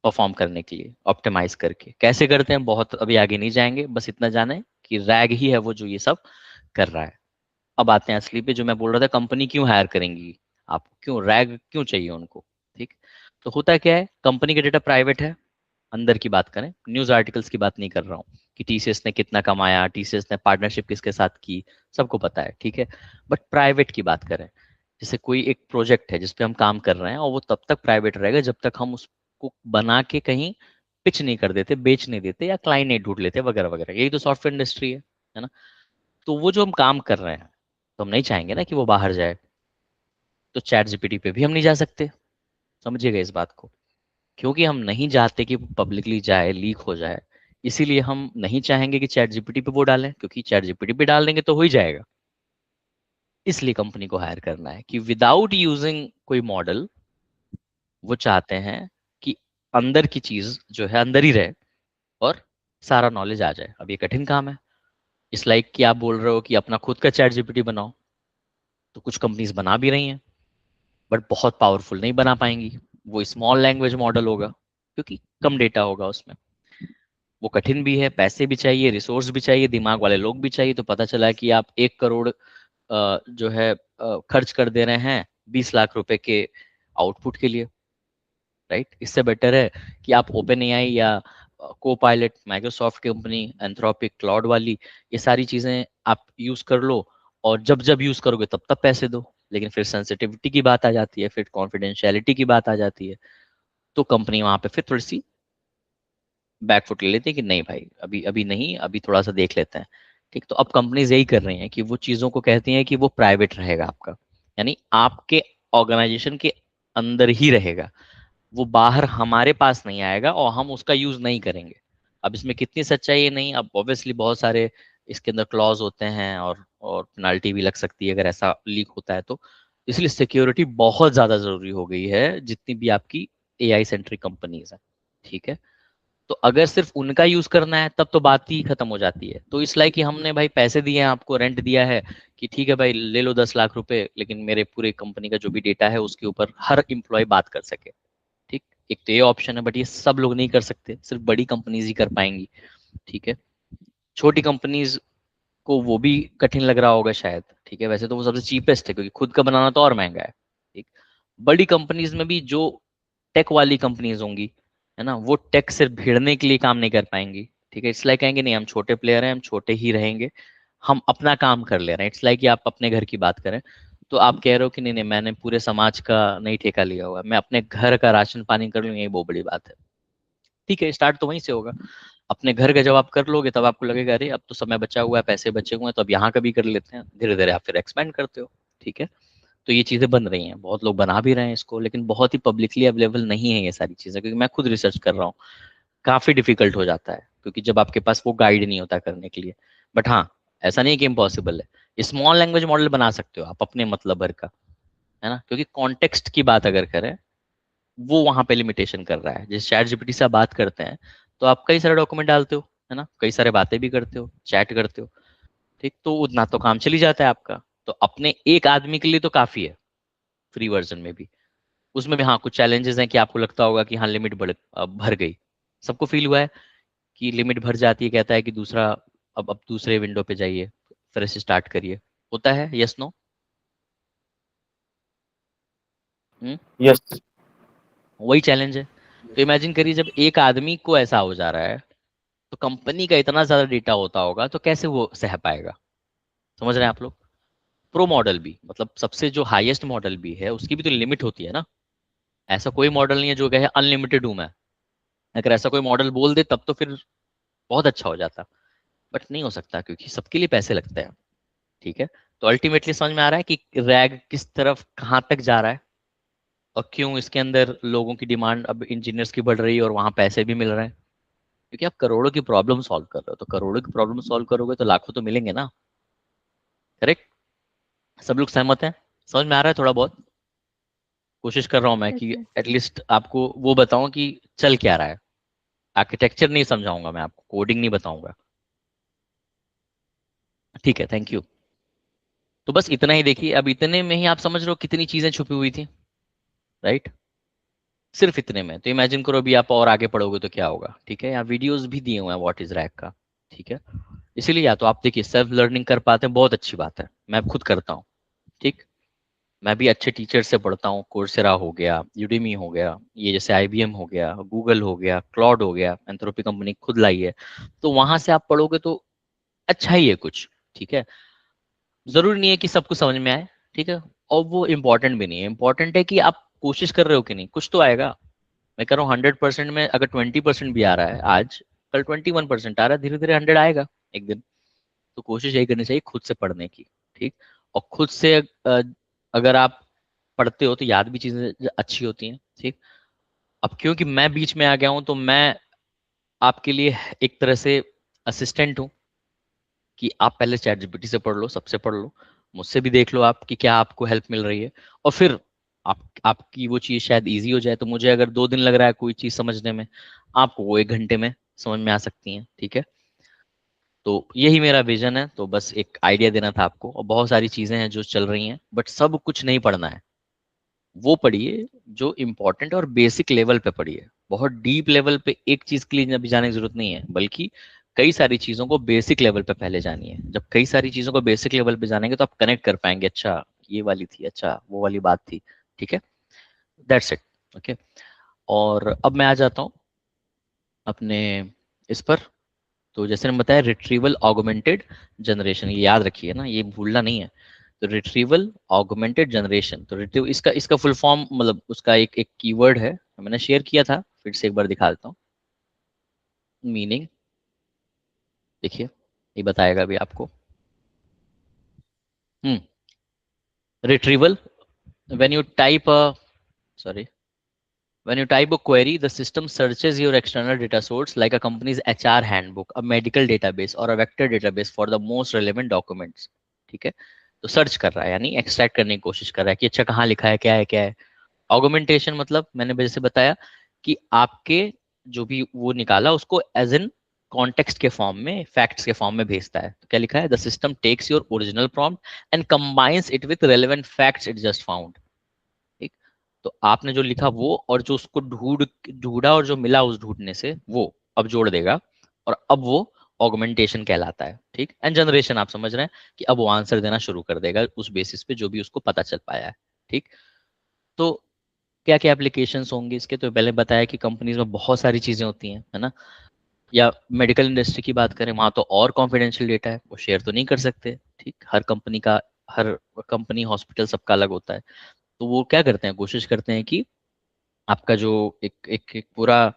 परफॉर्म करने के लिए, ऑप्टिमाइज करके। कैसे करते हैं बहुत अभी आगे नहीं जाएंगे, बस इतना जाने कि रैग ही है वो जो ये सब कर रहा है। अब आते हैं असली पे, जो मैं बोल रहा था, कंपनी क्यों हायर करेंगी आपको, क्यों रैग क्यों चाहिए उनको, ठीक। तो होता क्या है, कंपनी का डेटा प्राइवेट है, अंदर की बात करें, न्यूज आर्टिकल्स की बात नहीं कर रहा हूँ कि टीसीएस ने कितना कमाया, टीसीएस ने पार्टनरशिप किसके साथ की, सबको पता है, ठीक है। बट प्राइवेट की बात करें, जैसे कोई एक प्रोजेक्ट है जिसपे हम काम कर रहे हैं, और वो तब तक प्राइवेट रहेगा जब तक हम उसको बना के कहीं पिच नहीं कर देते, बेच नहीं देते, या क्लाइंट नहीं ढूंढ लेते, वगैरह वगैरह। यही तो सॉफ्टवेयर इंडस्ट्री है ना। तो वो जो हम काम कर रहे हैं, तो हम नहीं चाहेंगे ना कि वो बाहर जाए। तो चैट जीपीटी पे भी हम नहीं जा सकते, समझिएगा इस बात को। क्योंकि हम नहीं चाहते कि पब्लिकली जाए, लीक हो जाए, इसीलिए हम नहीं चाहेंगे कि चैट जीपीटी पे वो डालें, क्योंकि चैट जीपीटी पे डाल देंगे तो हो ही जाएगा। इसलिए कंपनी को हायर करना है कि विदाउट यूजिंग कोई मॉडल, वो चाहते हैं अंदर की चीज जो है अंदर ही रहे और सारा नॉलेज आ जाए। अब ये कठिन काम है। इस लाइक कि आप बोल रहे हो कि अपना खुद का चैट जीपीटी बनाओ, तो कुछ कंपनीज बना भी रही हैं, बट बहुत पावरफुल नहीं बना पाएंगी। वो स्मॉल लैंग्वेज मॉडल होगा क्योंकि कम डेटा होगा उसमें। वो कठिन भी है, पैसे भी चाहिए, रिसोर्स भी चाहिए, दिमाग वाले लोग भी चाहिए। तो पता चला कि आप 1 करोड़ जो है खर्च कर दे रहे हैं 20 लाख रुपए के आउटपुट के लिए। राइट, इससे बेटर है कि आप ओपन एआई या को पायलट, माइक्रोसॉफ्ट की कंपनी, एंथ्रोपिक, क्लाउड वाली, ये सारी चीजें आप यूज कर लो, और जब जब यूज करोगे तब तब पैसे दो। लेकिन फिर सेंसिटिविटी की बात आ जाती है, फिर कॉन्फिडेंशियलिटी की बात आ जाती है, तो कंपनी वहां पे फिर थोड़ी सी बैकफुट ले लेते हैं कि नहीं भाई, अभी अभी नहीं, अभी थोड़ा सा देख लेते हैं। ठीक, तो अब कंपनीज यही कर रही हैं कि वो चीज़ों को कहती हैं कि वो प्राइवेट रहेगा आपका, यानी आपके ऑर्गेनाइजेशन के अंदर ही रहेगा, वो बाहर हमारे पास नहीं आएगा और हम उसका यूज नहीं करेंगे। अब इसमें कितनी सच्चाई है नहीं, अब ऑब्वियसली बहुत सारे इसके अंदर क्लॉज होते हैं और पेनाल्टी भी लग सकती है अगर ऐसा लीक होता है तो। इसलिए सिक्योरिटी बहुत ज्यादा जरूरी हो गई है जितनी भी आपकी एआई सेंट्रिक कंपनीज है। ठीक है, तो अगर सिर्फ उनका यूज करना है तब तो बात ही खत्म हो जाती है। तो इसलिए कि हमने भाई पैसे दिए हैं आपको, रेंट दिया है कि ठीक है भाई ले लो 10 लाख रुपए, लेकिन मेरे पूरे कंपनी का जो भी डेटा है उसके ऊपर हर इम्प्लॉय बात कर सके। ठीक, एक तो ये ऑप्शन है, बट ये सब लोग नहीं कर सकते, सिर्फ बड़ी कंपनीज ही कर पाएंगी। ठीक है, छोटी कंपनीज को वो भी कठिन लग रहा होगा शायद। ठीक है, वैसे तो वो सबसे चीपेस्ट है क्योंकि खुद का बनाना तो और महंगा है। ठीक, बड़ी कंपनीज में भी जो टेक वाली कंपनीज होंगी, है ना, वो टेक सिर्फ भिड़ने के लिए काम नहीं कर पाएंगी। ठीक है, इसलिए कहेंगे नहीं हम छोटे प्लेयर हैं, हम छोटे ही रहेंगे, हम अपना काम कर ले रहे हैं। इट्स लाइक कि आप अपने घर की बात करें, तो आप कह रहे हो कि नहीं नहीं मैंने पूरे समाज का नहीं ठेका लिया हुआ, मैं अपने घर का राशन पानी कर लूँ, यही बहुत बड़ी बात है। ठीक है, स्टार्ट तो वहीं से होगा। अपने घर का जब आप कर लोगे तब आपको लगेगा अरे अब तो समय बचा हुआ है, पैसे बचे हुए हैं, तो अब यहाँ का भी कर लेते हैं। धीरे धीरे आप फिर एक्सपेंड करते हो। ठीक है, तो ये चीजें बन रही हैं, बहुत लोग बना भी रहे हैं इसको, लेकिन बहुत ही पब्लिकली अवेलेबल नहीं है ये सारी चीजें, क्योंकि मैं खुद रिसर्च कर रहा हूँ। काफी डिफिकल्ट हो जाता है क्योंकि जब आपके पास वो गाइड नहीं होता करने के लिए। बट हाँ, ऐसा नहीं कि इम्पॉसिबल है, स्मॉल लैंग्वेज मॉडल बना सकते हो आप अपने मतलब भर का, है ना, क्योंकि कॉन्टेक्स्ट की बात अगर करें, वो वहां पे लिमिटेशन कर रहा है। जैसे चैट जीपीटी से आप बात करते हैं तो आप कई सारे डॉक्यूमेंट डालते हो, है ना, कई सारे बातें भी करते हो, चैट करते हो। ठीक, तो उतना तो काम चल ही जाता है आपका। तो अपने एक आदमी के लिए तो काफी है फ्री वर्जन में भी। उसमें भी हाँ कुछ चैलेंजेस हैं कि आपको लगता होगा कि हाँ लिमिट भर गई। सबको फील हुआ है कि लिमिट भर जाती है, कहता है कि दूसरा अब दूसरे विंडो पे जाइए, फिर से स्टार्ट करिए। होता है, यस नो? यस। वही चैलेंज है। तो इमेजिन करिए जब एक आदमी को ऐसा हो जा रहा है, तो कंपनी का इतना ज्यादा डेटा होता होगा तो कैसे वो सह पाएगा। समझ रहे हैं आप लोग? प्रो मॉडल भी, मतलब सबसे जो हाईएस्ट मॉडल भी है उसकी भी तो लिमिट होती है ना। ऐसा कोई मॉडल नहीं है जो कहे अनलिमिटेड हूं मैं। अगर ऐसा कोई मॉडल बोल दे तब तो फिर बहुत अच्छा हो जाता, बट नहीं हो सकता क्योंकि सबके लिए पैसे लगते हैं। ठीक है, तो अल्टीमेटली समझ में आ रहा है कि रैग किस तरफ कहाँ तक जा रहा है, और क्यों इसके अंदर लोगों की डिमांड अब इंजीनियर्स की बढ़ रही है और वहां पैसे भी मिल रहे हैं। क्योंकि आप करोड़ों की प्रॉब्लम सॉल्व कर रहे हो, तो करोड़ों की प्रॉब्लम सॉल्व करोगे तो लाखों तो मिलेंगे ना। करेक्ट? सब लोग सहमत हैं? समझ में आ रहा है थोड़ा बहुत? कोशिश कर रहा हूं मैं यस कि यस। एटलीस्ट आपको वो बताऊं कि चल क्या रहा है। आर्किटेक्चर नहीं समझाऊंगा मैं आपको, कोडिंग नहीं बताऊंगा। ठीक है, थैंक यू। तो बस इतना ही देखिए, अब इतने में ही आप समझ रहे हो कितनी चीजें छुपी हुई थी। राइट, सिर्फ इतने में। तो इमेजिन करो अभी आप और आगे पढ़ोगे तो क्या होगा। ठीक है, यहाँ वीडियोस भी दिए हुए हैं व्हाट इज रैक का। ठीक है, इसीलिए या तो आप देखिए सेल्फ लर्निंग कर पाते हैं, बहुत अच्छी बात है, मैं खुद करता हूँ। ठीक, मैं भी अच्छे टीचर से पढ़ता हूँ, कोर्सेरा हो गया, यूडेमी हो गया, ये जैसे आईबीएम हो गया, गूगल हो गया, क्लाउड हो गया, एंथ्रोपी कंपनी खुद लाई है। तो वहां से आप पढ़ोगे तो अच्छा ही है कुछ। ठीक है, जरूरी नहीं है कि सब कुछ समझ में आए। ठीक है, और वो इम्पोर्टेंट भी नहीं है, इम्पोर्टेंट है कि आप कोशिश कर रहे हो कि नहीं, कुछ तो आएगा। मैं कह रहा हूँ 100% में अगर 20% भी आ रहा है आज, कल 21% आ रहा है, धीरे धीरे 100 आएगा एक दिन। तो कोशिश यही करनी चाहिए खुद से पढ़ने की। ठीक, और खुद से अगर आप पढ़ते हो तो याद भी चीजें अच्छी होती हैं। ठीक, अब क्योंकि मैं बीच में आ गया हूं तो मैं आपके लिए एक तरह से असिस्टेंट हूं कि आप पहले चैट जीपीटी से पढ़ लो, सबसे पढ़ लो, मुझसे भी देख लो आप कि क्या आपको हेल्प मिल रही है, और फिर आपकी वो चीज़ शायद इजी हो जाए। तो मुझे अगर 2 दिन लग रहा है कोई चीज़ समझने में, आपको वो 1 घंटे में समझ में आ सकती है। ठीक है, तो यही मेरा विजन है। तो बस एक आइडिया देना था आपको, और बहुत सारी चीज़ें हैं जो चल रही हैं, बट सब कुछ नहीं पढ़ना है। वो पढ़िए जो इम्पोर्टेंट और बेसिक लेवल पे पढ़िए। बहुत डीप लेवल पे एक चीज के लिए अभी जाने की जरूरत नहीं है, बल्कि कई सारी चीजों को बेसिक लेवल पे पहले जानिए। जब कई सारी चीजों को बेसिक लेवल पे जानेंगे तो आप कनेक्ट कर पाएंगे, अच्छा ये वाली थी, अच्छा वो वाली बात थी। ठीक है, दैट्स इट। ओके, और अब मैं आ जाता हूँ अपने इस पर। तो जैसे मैंने बताया, रिट्रीवल ऑगमेंटेड जनरेशन, ये याद रखिए ना, ये भूलना नहीं है। तो रिट्रीवल ऑगमेंटेड जनरेशन, तो रिट्रीव इसका इसका फुल फॉर्म, मतलब उसका एक एक कीवर्ड है, मैंने शेयर किया था, फिर से एक बार दिखा देता हूँ। मीनिंग देखिए, ये बताएगा अभी आपको। Retrieval, when you type a sorry when you type a query, the system searches your external data source like a company's HR handbook, a medical database or a vector database for the most relevant documents. ठीक है, तो सर्च कर रहा है, यानी एक्सट्रैक्ट करने की कोशिश कर रहा है कि अच्छा कहाँ लिखा है, क्या है क्या है। ऑगमेंटेशन मतलब मैंने जैसे बताया कि आपके जो भी वो निकाला उसको एज एन कॉन्टेक्स्ट के फॉर्म में, फैक्ट्स के फॉर्म में भेजता है। तो क्या लिखा है, the system takes your original prompt and combines it with relevant facts it just found. ठीक, तो आपने जो लिखा वो, और जो उसको ढूंढा और जो मिला उस ढूंढने से, वो अब जोड़ देगा, और अब वो ऑगमेंटेशन कहलाता है। ठीक, एंड जनरेशन आप समझ रहे हैं कि अब वो आंसर देना शुरू कर देगा उस बेसिस पे जो भी उसको पता चल पाया है। ठीक, तो क्या क्या एप्लीकेशंस होंगे इसके, तो पहले बताया कि कंपनीज में बहुत सारी चीजें होती हैं, है ना। या मेडिकल इंडस्ट्री की बात करें, वहां तो और कॉन्फिडेंशियल डेटा है, वो शेयर तो नहीं कर सकते। ठीक, हर कंपनी हॉस्पिटल सबका अलग होता है। तो वो क्या करते हैं, कोशिश करते हैं कि आपका जो एक पूरा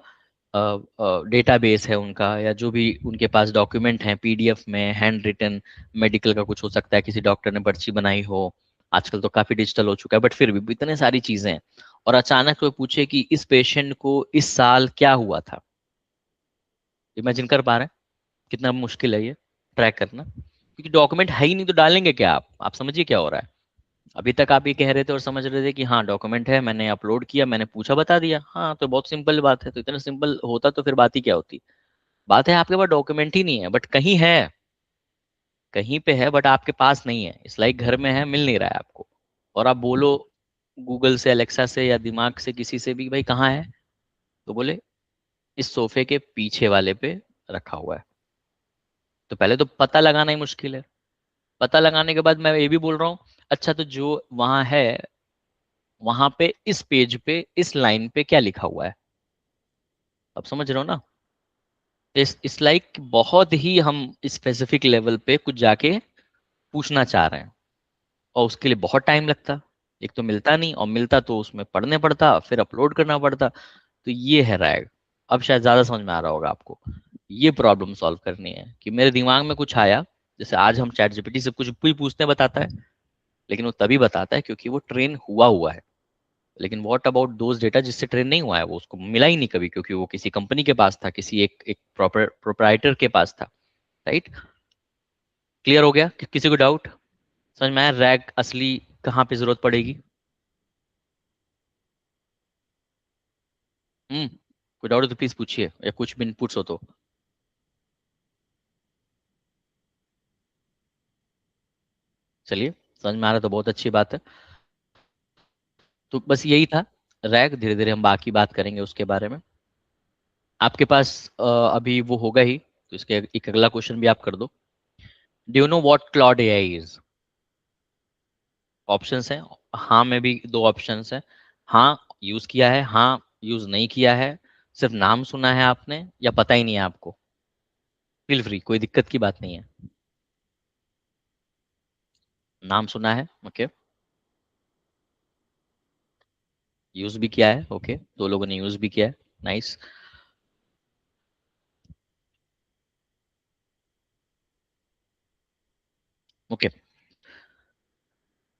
डेटाबेस है उनका, या जो भी उनके पास डॉक्यूमेंट हैं पीडीएफ में, हैंड रिटन, मेडिकल का कुछ हो सकता है, किसी डॉक्टर ने पर्ची बनाई हो, आजकल तो काफी डिजिटल हो चुका है, बट फिर भी इतने सारी चीजें हैं। और अचानक कोई पूछे कि इस पेशेंट को इस साल क्या हुआ था, इमेजिन कर पा रहे हैं कितना मुश्किल है ये ट्रैक करना, क्योंकि डॉक्यूमेंट है ही नहीं, तो डालेंगे क्या आप समझिए क्या हो रहा है। अभी तक आप ये कह रहे थे और समझ रहे थे कि हाँ डॉक्यूमेंट है, मैंने अपलोड किया, मैंने पूछा बता दिया, हाँ तो बहुत सिंपल बात है। तो इतना सिंपल होता तो फिर बात ही क्या होती। बात है आपके पास डॉक्यूमेंट ही नहीं है, बट कहीं है, कहीं पे है, बट आपके पास नहीं है। इस लाइक घर में है, मिल नहीं रहा है आपको, और आप बोलो गूगल से, अलेक्सा से, या दिमाग से किसी से भी, भाई कहाँ है, तो बोले इस सोफे के पीछे वाले पे रखा हुआ है। तो पहले तो पता लगाना ही मुश्किल है। पता लगाने के बाद मैं ये भी बोल रहा हूँ, अच्छा तो जो वहां है, वहां पे इस पेज पे इस लाइन पे क्या लिखा हुआ है, अब समझ रहे हो ना। इस लाइक बहुत ही हम स्पेसिफिक लेवल पे कुछ जाके पूछना चाह रहे हैं, और उसके लिए बहुत टाइम लगता। एक तो मिलता नहीं, और मिलता तो उसमें पढ़ने पड़ता, फिर अपलोड करना पड़ता। तो ये है रैग। अब शायद ज्यादा समझ में आ रहा होगा आपको। ये प्रॉब्लम सॉल्व करनी है कि मेरे दिमाग में कुछ आया, जैसे आज हम चैट जीपीटी से कुछ भी पूछते हैं बताता है, लेकिन वो तभी बताता है क्योंकि वो ट्रेन हुआ हुआ है। लेकिन व्हाट अबाउट दोज डेटा जिससे ट्रेन नहीं हुआ है, वो उसको मिला ही नहीं कभी, क्योंकि वो किसी कंपनी के पास था, किसी एक प्रोपराइटर के पास था। राइट, क्लियर हो गया किसी को डाउट, समझ में आया रैग असली कहाँ पे जरूरत पड़ेगी। कोई डाउट हो तो प्लीज पूछिए, या कुछ भी इनपुट्स हो तो। चलिए, समझ में आ रहा है तो बहुत अच्छी बात है। तो बस यही था रैग, धीरे धीरे हम बाकी बात करेंगे उसके बारे में। आपके पास अभी वो होगा ही, तो इसके एक अगला क्वेश्चन भी आप कर दो। Do you know what Claude AI is. Options हैं, हाँ में भी 2 ऑप्शंस हैं, हाँ यूज किया है, हाँ यूज नहीं किया है, सिर्फ नाम सुना है आपने, या पता ही नहीं है आपको। फील फ्री, कोई दिक्कत की बात नहीं है। नाम सुना है, ओके। यूज भी किया है, ओके, 2 लोगों ने यूज भी किया है, नाइस। ओके,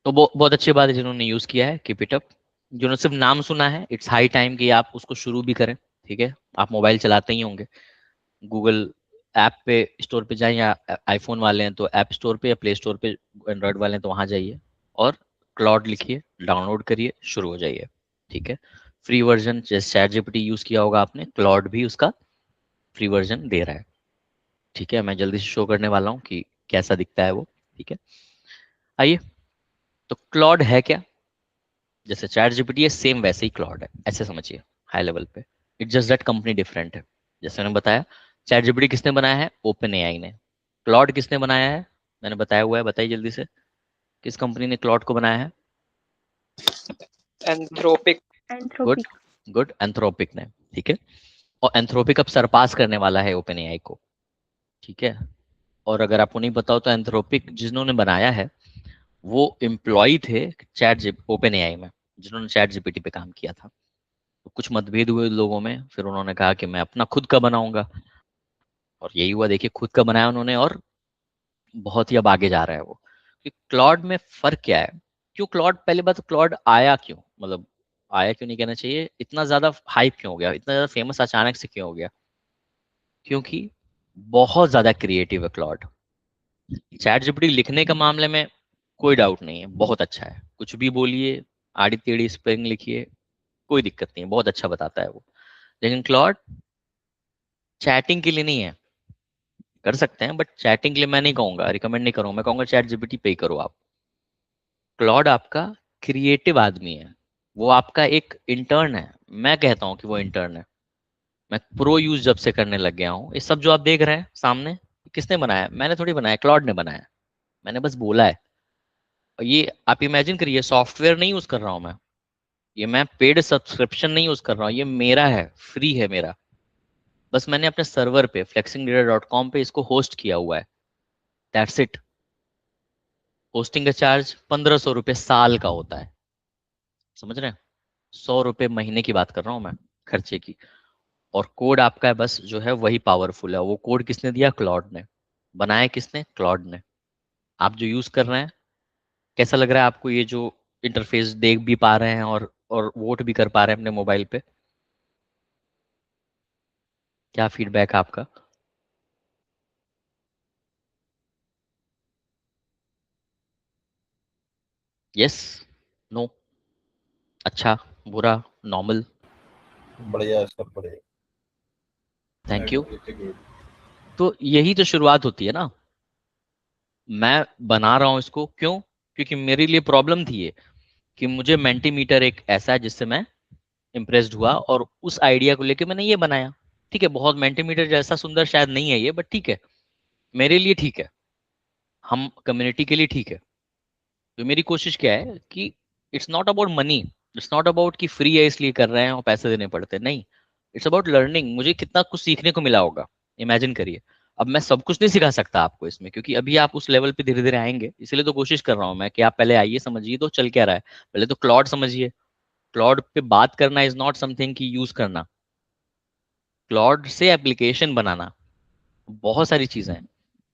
तो बहुत अच्छी बात है जिन्होंने यूज किया है, कीप इट अप। जिन्होंने सिर्फ नाम सुना है, इट्स हाई टाइम कि आप उसको शुरू भी करें। ठीक है, आप मोबाइल चलाते ही होंगे, गूगल ऐप पे स्टोर पे जाएं, या आईफोन वाले हैं तो ऐप स्टोर पे, या प्ले स्टोर पे एंड्रॉयड वाले हैं तो वहां जाइए, और क्लॉड लिखिए, डाउनलोड करिए, शुरू हो जाइए। ठीक है, फ्री वर्जन जैसे चैट जीपीटी यूज किया होगा आपने, क्लॉड भी उसका फ्री वर्जन दे रहा है। ठीक है, मैं जल्दी से शो करने वाला हूँ कि कैसा दिखता है वो। ठीक है, आइए। तो क्लॉड है क्या? जैसे चैट जीपीटी है, सेम वैसे ही क्लॉड है, ऐसे समझिए हाई लेवल पे। It just that company different है। जैसे मैंने बताया, चैट जीपीटी किसने बनाया है? ओपन एआई ने। क्लॉड किसने बनाया है? मैंने बताया हुआ है, बताइए जल्दी से, किस कंपनी ने क्लॉड को बनाया है? Anthropic. Good, Anthropic. Good, Anthropic ने। ठीक है, और एंथ्रोपिक अब सरपास करने वाला है ओपन एआई को। ठीक है, और अगर आपको नहीं पता हो तो एंथ्रोपिक जिन्होंने बनाया है वो एम्प्लॉय थे चैट जी ओपन एआई में, जिन्होंने चैट जीपीटी पे काम किया था। तो कुछ मतभेद हुए लोगों में, फिर उन्होंने कहा कि मैं अपना खुद का बनाऊंगा, और यही हुआ। देखिए, खुद का बनाया उन्होंने, और बहुत ही अब आगे जा रहा है वो। कि क्लॉड में फर्क क्या है? क्यों क्लॉड, पहली बात तो क्लॉड आया क्यों, मतलब आया क्यों नहीं कहना चाहिए, इतना ज्यादा हाइप क्यों हो गया, इतना ज्यादा फेमस अचानक से क्यों हो गया? क्योंकि बहुत ज्यादा क्रिएटिव है क्लॉड। चैट जीपीटी लिखने के मामले में कोई डाउट नहीं है, बहुत अच्छा है, कुछ भी बोलिए, आड़ी टेढ़ी स्पेलिंग लिखिए, कोई दिक्कत नहीं है, बहुत अच्छा बताता है वो। लेकिन क्लॉड चैटिंग के लिए नहीं है। कर सकते हैं, बट चैटिंग के लिए मैं नहीं कहूंगा, रिकमेंड नहीं करूंगा, मैं कहूंगा चैट जीपीटी पे ही करो आप। क्लॉड आपका क्रिएटिव आदमी है, वो आपका एक इंटर्न है। मैं कहता हूँ कि वो इंटर्न है। मैं प्रो यूज जब से करने लग गया हूँ, ये सब जो आप देख रहे हैं सामने, किसने बनाया? मैंने थोड़ी बनाया, क्लॉड ने बनाया। मैंने बस बोला है। और ये आप इमेजिन करिए, सॉफ्टवेयर नहीं यूज कर रहा हूँ मैं, ये मैं पेड सब्सक्रिप्शन नहीं यूज कर रहा हूँ, ये मेरा है, फ्री है मेरा। बस मैंने अपने सर्वर पे flexingdata.com पे इसको होस्ट किया हुआ है, दैट्स इट। होस्टिंग का चार्ज 1500 रुपये साल का होता है, समझ रहे हैं? 100 रुपये महीने की बात कर रहा हूँ मैं, खर्चे की। और कोड आपका है बस जो है वही पावरफुल है। वो कोड किसने दिया? क्लॉड ने। बनाया किसने? क्लॉड ने। आप जो यूज कर रहे हैं, कैसा लग रहा है आपको ये जो इंटरफेस देख भी पा रहे हैं और वोट भी कर पा रहे हैं अपने मोबाइल पे? क्या फीडबैक है आपका? यस, नो, अच्छा, बुरा, नॉर्मल? बढ़िया है सब बढ़िया। Thank you. तो यही तो शुरुआत होती है ना। मैं बना रहा हूं इसको क्यों? क्योंकि मेरे लिए प्रॉब्लम थी ये, कि मुझे मेंटीमीटर एक ऐसा है जिससे मैं इम्प्रेस्ड हुआ, और उस आइडिया को लेके मैंने ये बनाया। ठीक है, बहुत मेंटीमीटर जैसा सुंदर शायद नहीं है ये, बट ठीक है, मेरे लिए ठीक है, हम कम्युनिटी के लिए ठीक है। तो मेरी कोशिश क्या है कि it's not about money, it's not about कि फ्री है इसलिए कर रहे हैं और पैसे देने पड़ते हैं, नहीं। इट्स अबाउट लर्निंग, मुझे कितना कुछ सीखने को मिला होगा। इमेजिन करिए। अब मैं सब कुछ नहीं सिखा सकता आपको इसमें, क्योंकि अभी आप उस लेवल पे धीरे धीरे आएंगे, इसलिए तो कोशिश कर रहा हूँ मैं कि आप पहले आइए, समझिए तो चल क्या रहा है। पहले तो क्लॉड समझिए। क्लॉड पे बात करना इज नॉट समथिंग की यूज करना, क्लॉड से एप्लीकेशन बनाना, बहुत सारी चीजें हैं।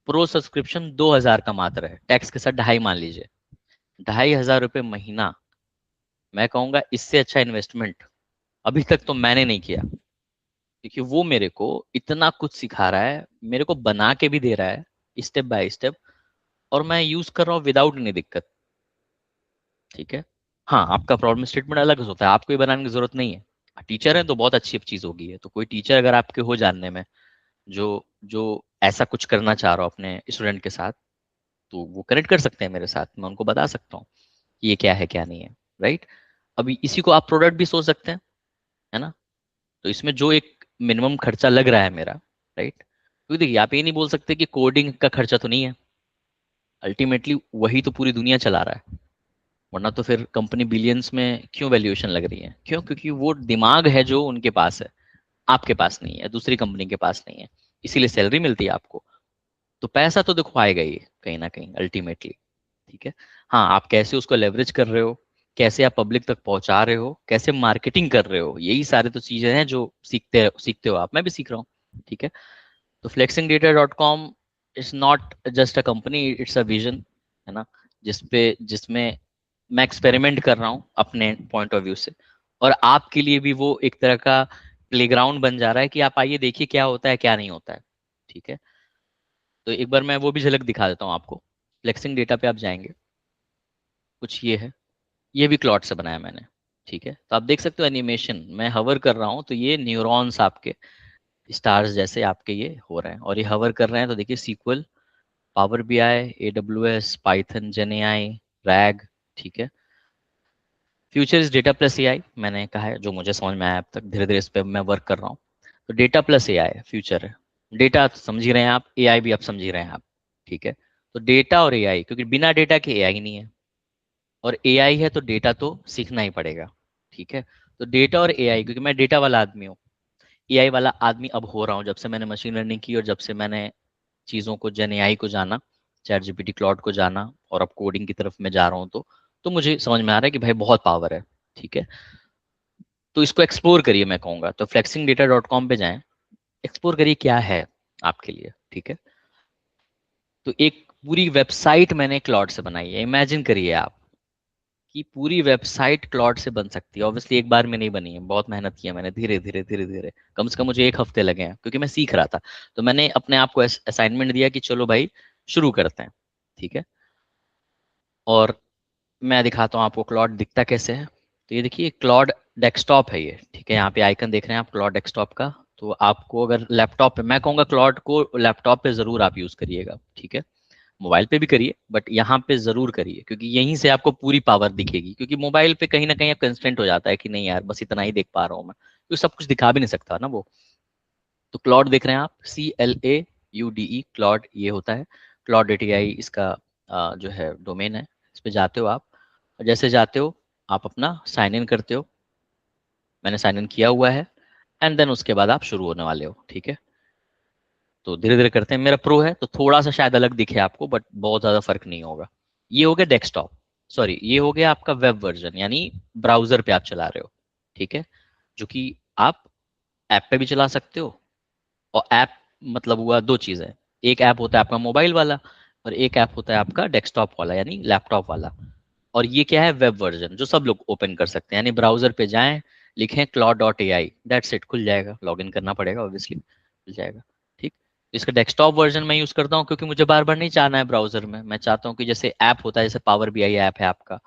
प्रो सब्सक्रिप्शन 2000 का मात्र है, टैक्स के साथ 2.5 मान लीजिए, 2500 रुपये महीना। मैं कहूंगा इससे अच्छा इन्वेस्टमेंट अभी तक तो मैंने नहीं किया, क्योंकि वो मेरे को इतना कुछ सिखा रहा है, मेरे को बना के भी दे रहा है स्टेप बाय स्टेप, और मैं यूज कर रहा हूँ विदाउट एनी दिक्कत। ठीक है, हाँ, आपका प्रॉब्लम स्टेटमेंट अलग होता है, आपको ये बनाने की जरूरत नहीं है। टीचर है तो बहुत अच्छी चीज होगी, है तो कोई टीचर अगर आपके हो जानने में, जो जो ऐसा कुछ करना चाह रहा हो अपने स्टूडेंट के साथ, तो वो कनेक्ट कर सकते हैं मेरे साथ, मैं उनको बता सकता हूँ कि ये क्या है क्या नहीं है। राइट, अभी इसी को आप प्रोडक्ट भी सोच सकते हैं, है ना? तो इसमें जो एक मिनिमम खर्चा लग रहा है मेरा, राइट, क्योंकि देखिए आप ये नहीं बोल सकते कि कोडिंग का खर्चा तो नहीं है। अल्टीमेटली वही तो पूरी दुनिया चला रहा है, वरना तो फिर कंपनी बिलियंस में क्यों वैल्यूएशन लग रही है? क्यों? क्योंकि वो दिमाग है जो उनके पास है, आपके पास नहीं है, दूसरी कंपनी के पास नहीं है, इसीलिए सैलरी मिलती है आपको। तो पैसा तो देखो आएगा ही कहीं ना कहीं अल्टीमेटली। ठीक है, हाँ, आप कैसे उसको लेवरेज कर रहे हो, कैसे आप पब्लिक तक पहुंचा रहे हो, कैसे मार्केटिंग कर रहे हो, यही सारे तो चीजें हैं जो सीखते सीखते हो आप, मैं भी सीख रहा हूँ। ठीक है, तो flexingdata.com is not just a company, it's a vision, है ना? जिसमें मैं एक्सपेरिमेंट कर रहा हूँ अपने पॉइंट ऑफ व्यू से, और आपके लिए भी वो एक तरह का प्लेग्राउंड बन जा रहा है कि आप आइए देखिए क्या होता है क्या नहीं होता है। ठीक है, तो एक बार मैं वो भी झलक दिखा देता हूँ आपको। फ्लेक्सिंग डेटा पे आप जाएंगे, कुछ ये है, ये भी क्लॉड से बनाया मैंने, ठीक है। तो आप देख सकते हो एनिमेशन, मैं हवर कर रहा हूँ तो ये न्यूरॉन्स आपके स्टार्स जैसे आपके ये हो रहे हैं, और ये हवर कर रहे हैं तो देखिए sequel, Power BI, AWS, Python, GenAI, RAG, ठीक है। Future is data plus AI, मैंने कहा है जो मुझे समझ में आया अब तक, धीरे धीरे इस पर मैं वर्क कर रहा हूँ। तो डेटा प्लस एआई फ्यूचर है। डेटा तो समझ ही रहे हैं आप, एआई भी आप समझ ही रहे हैं आप, ठीक है। तो डेटा और एआई, क्योंकि बिना डेटा के एआई नहीं है, और एआई है तो डेटा तो सीखना ही पड़ेगा, ठीक है। तो डेटा और एआई, क्योंकि मैं डेटा वाला आदमी हूँ, एआई वाला आदमी अब हो रहा हूँ जब से मैंने मशीन लर्निंग की और जब से मैंने चीज़ों को, जेन एआई को जाना, चैट जीपीटी क्लाउड को जाना, और अब कोडिंग की तरफ मैं जा रहा हूँ, तो मुझे समझ में आ रहा है कि भाई बहुत पावर है, ठीक है। तो इसको एक्सप्लोर करिए, मैं कहूँगा तो flexingdata.com पे जाएं, एक्सप्लोर करिए क्या है आपके लिए, ठीक है। तो एक पूरी वेबसाइट मैंने क्लाउड से बनाई है, इमेजिन करिए आप कि पूरी वेबसाइट क्लाउड से बन सकती है। ऑब्वियसली एक बार में नहीं बनी है, बहुत मेहनत की है मैंने, धीरे धीरे धीरे धीरे, कम से कम मुझे 1 हफ्ते लगे हैं, क्योंकि मैं सीख रहा था। तो मैंने अपने आप को असाइनमेंट दिया कि चलो भाई शुरू करते हैं, ठीक है। और मैं दिखाता हूँ आपको क्लाउड दिखता कैसे है। तो ये देखिए क्लाउड डेस्कटॉप है ये, ठीक है। यहाँ पे आइकन देख रहे हैं आप क्लाउड डेस्कटॉप का। तो आपको अगर लैपटॉप पे, मैं कहूँगा क्लाउड को लैपटॉप पे ज़रूर आप यूज़ करिएगा, ठीक है। मोबाइल पे भी करिए, बट यहाँ पे ज़रूर करिए, क्योंकि यहीं से आपको पूरी पावर दिखेगी। क्योंकि मोबाइल पे कहीं ना कहीं कंस्टेंट हो जाता है कि नहीं यार बस इतना ही देख पा रहा हूँ मैं, क्योंकि सब कुछ दिखा भी नहीं सकता ना वो। तो क्लाउड देख रहे हैं आप, CLAUDE क्लाउड ये होता है। क्लाउड ATI इसका जो है डोमेन है, इस पे जाते हो आप, और जैसे जाते हो आप अपना साइन इन करते हो। मैंने साइन इन किया हुआ है, एंड देन उसके बाद आप शुरू होने वाले हो, ठीक है। तो धीरे धीरे करते हैं, मेरा प्रो है तो थोड़ा सा शायद अलग दिखे आपको, बट बहुत ज़्यादा फर्क नहीं होगा। ये हो गया डेस्कटॉप, सॉरी ये हो गया आपका वेब वर्जन, यानी ब्राउजर पे आप चला रहे हो, ठीक है। जो कि आप ऐप पे भी चला सकते हो, और ऐप मतलब हुआ दो चीज़ें, एक ऐप होता है आपका मोबाइल वाला, और एक ऐप होता है आपका डेस्कटॉप वाला यानी लैपटॉप वाला। और ये क्या है, वेब वर्जन, जो सब लोग ओपन कर सकते हैं, यानी ब्राउजर पे जाएं, लिखें claude.ai, दैट्स इट, खुल जाएगा। लॉगिन करना पड़ेगा ऑब्वियसली, खुल जाएगा, ठीक। इसका डेस्कटॉप वर्जन मैं यूज करता हूँ, क्योंकि मुझे बार बार नहीं चाहना है ब्राउजर में। मैं चाहता हूँ कि जैसे ऐप होता है, जैसे पावर बीआई ऐप है आपका,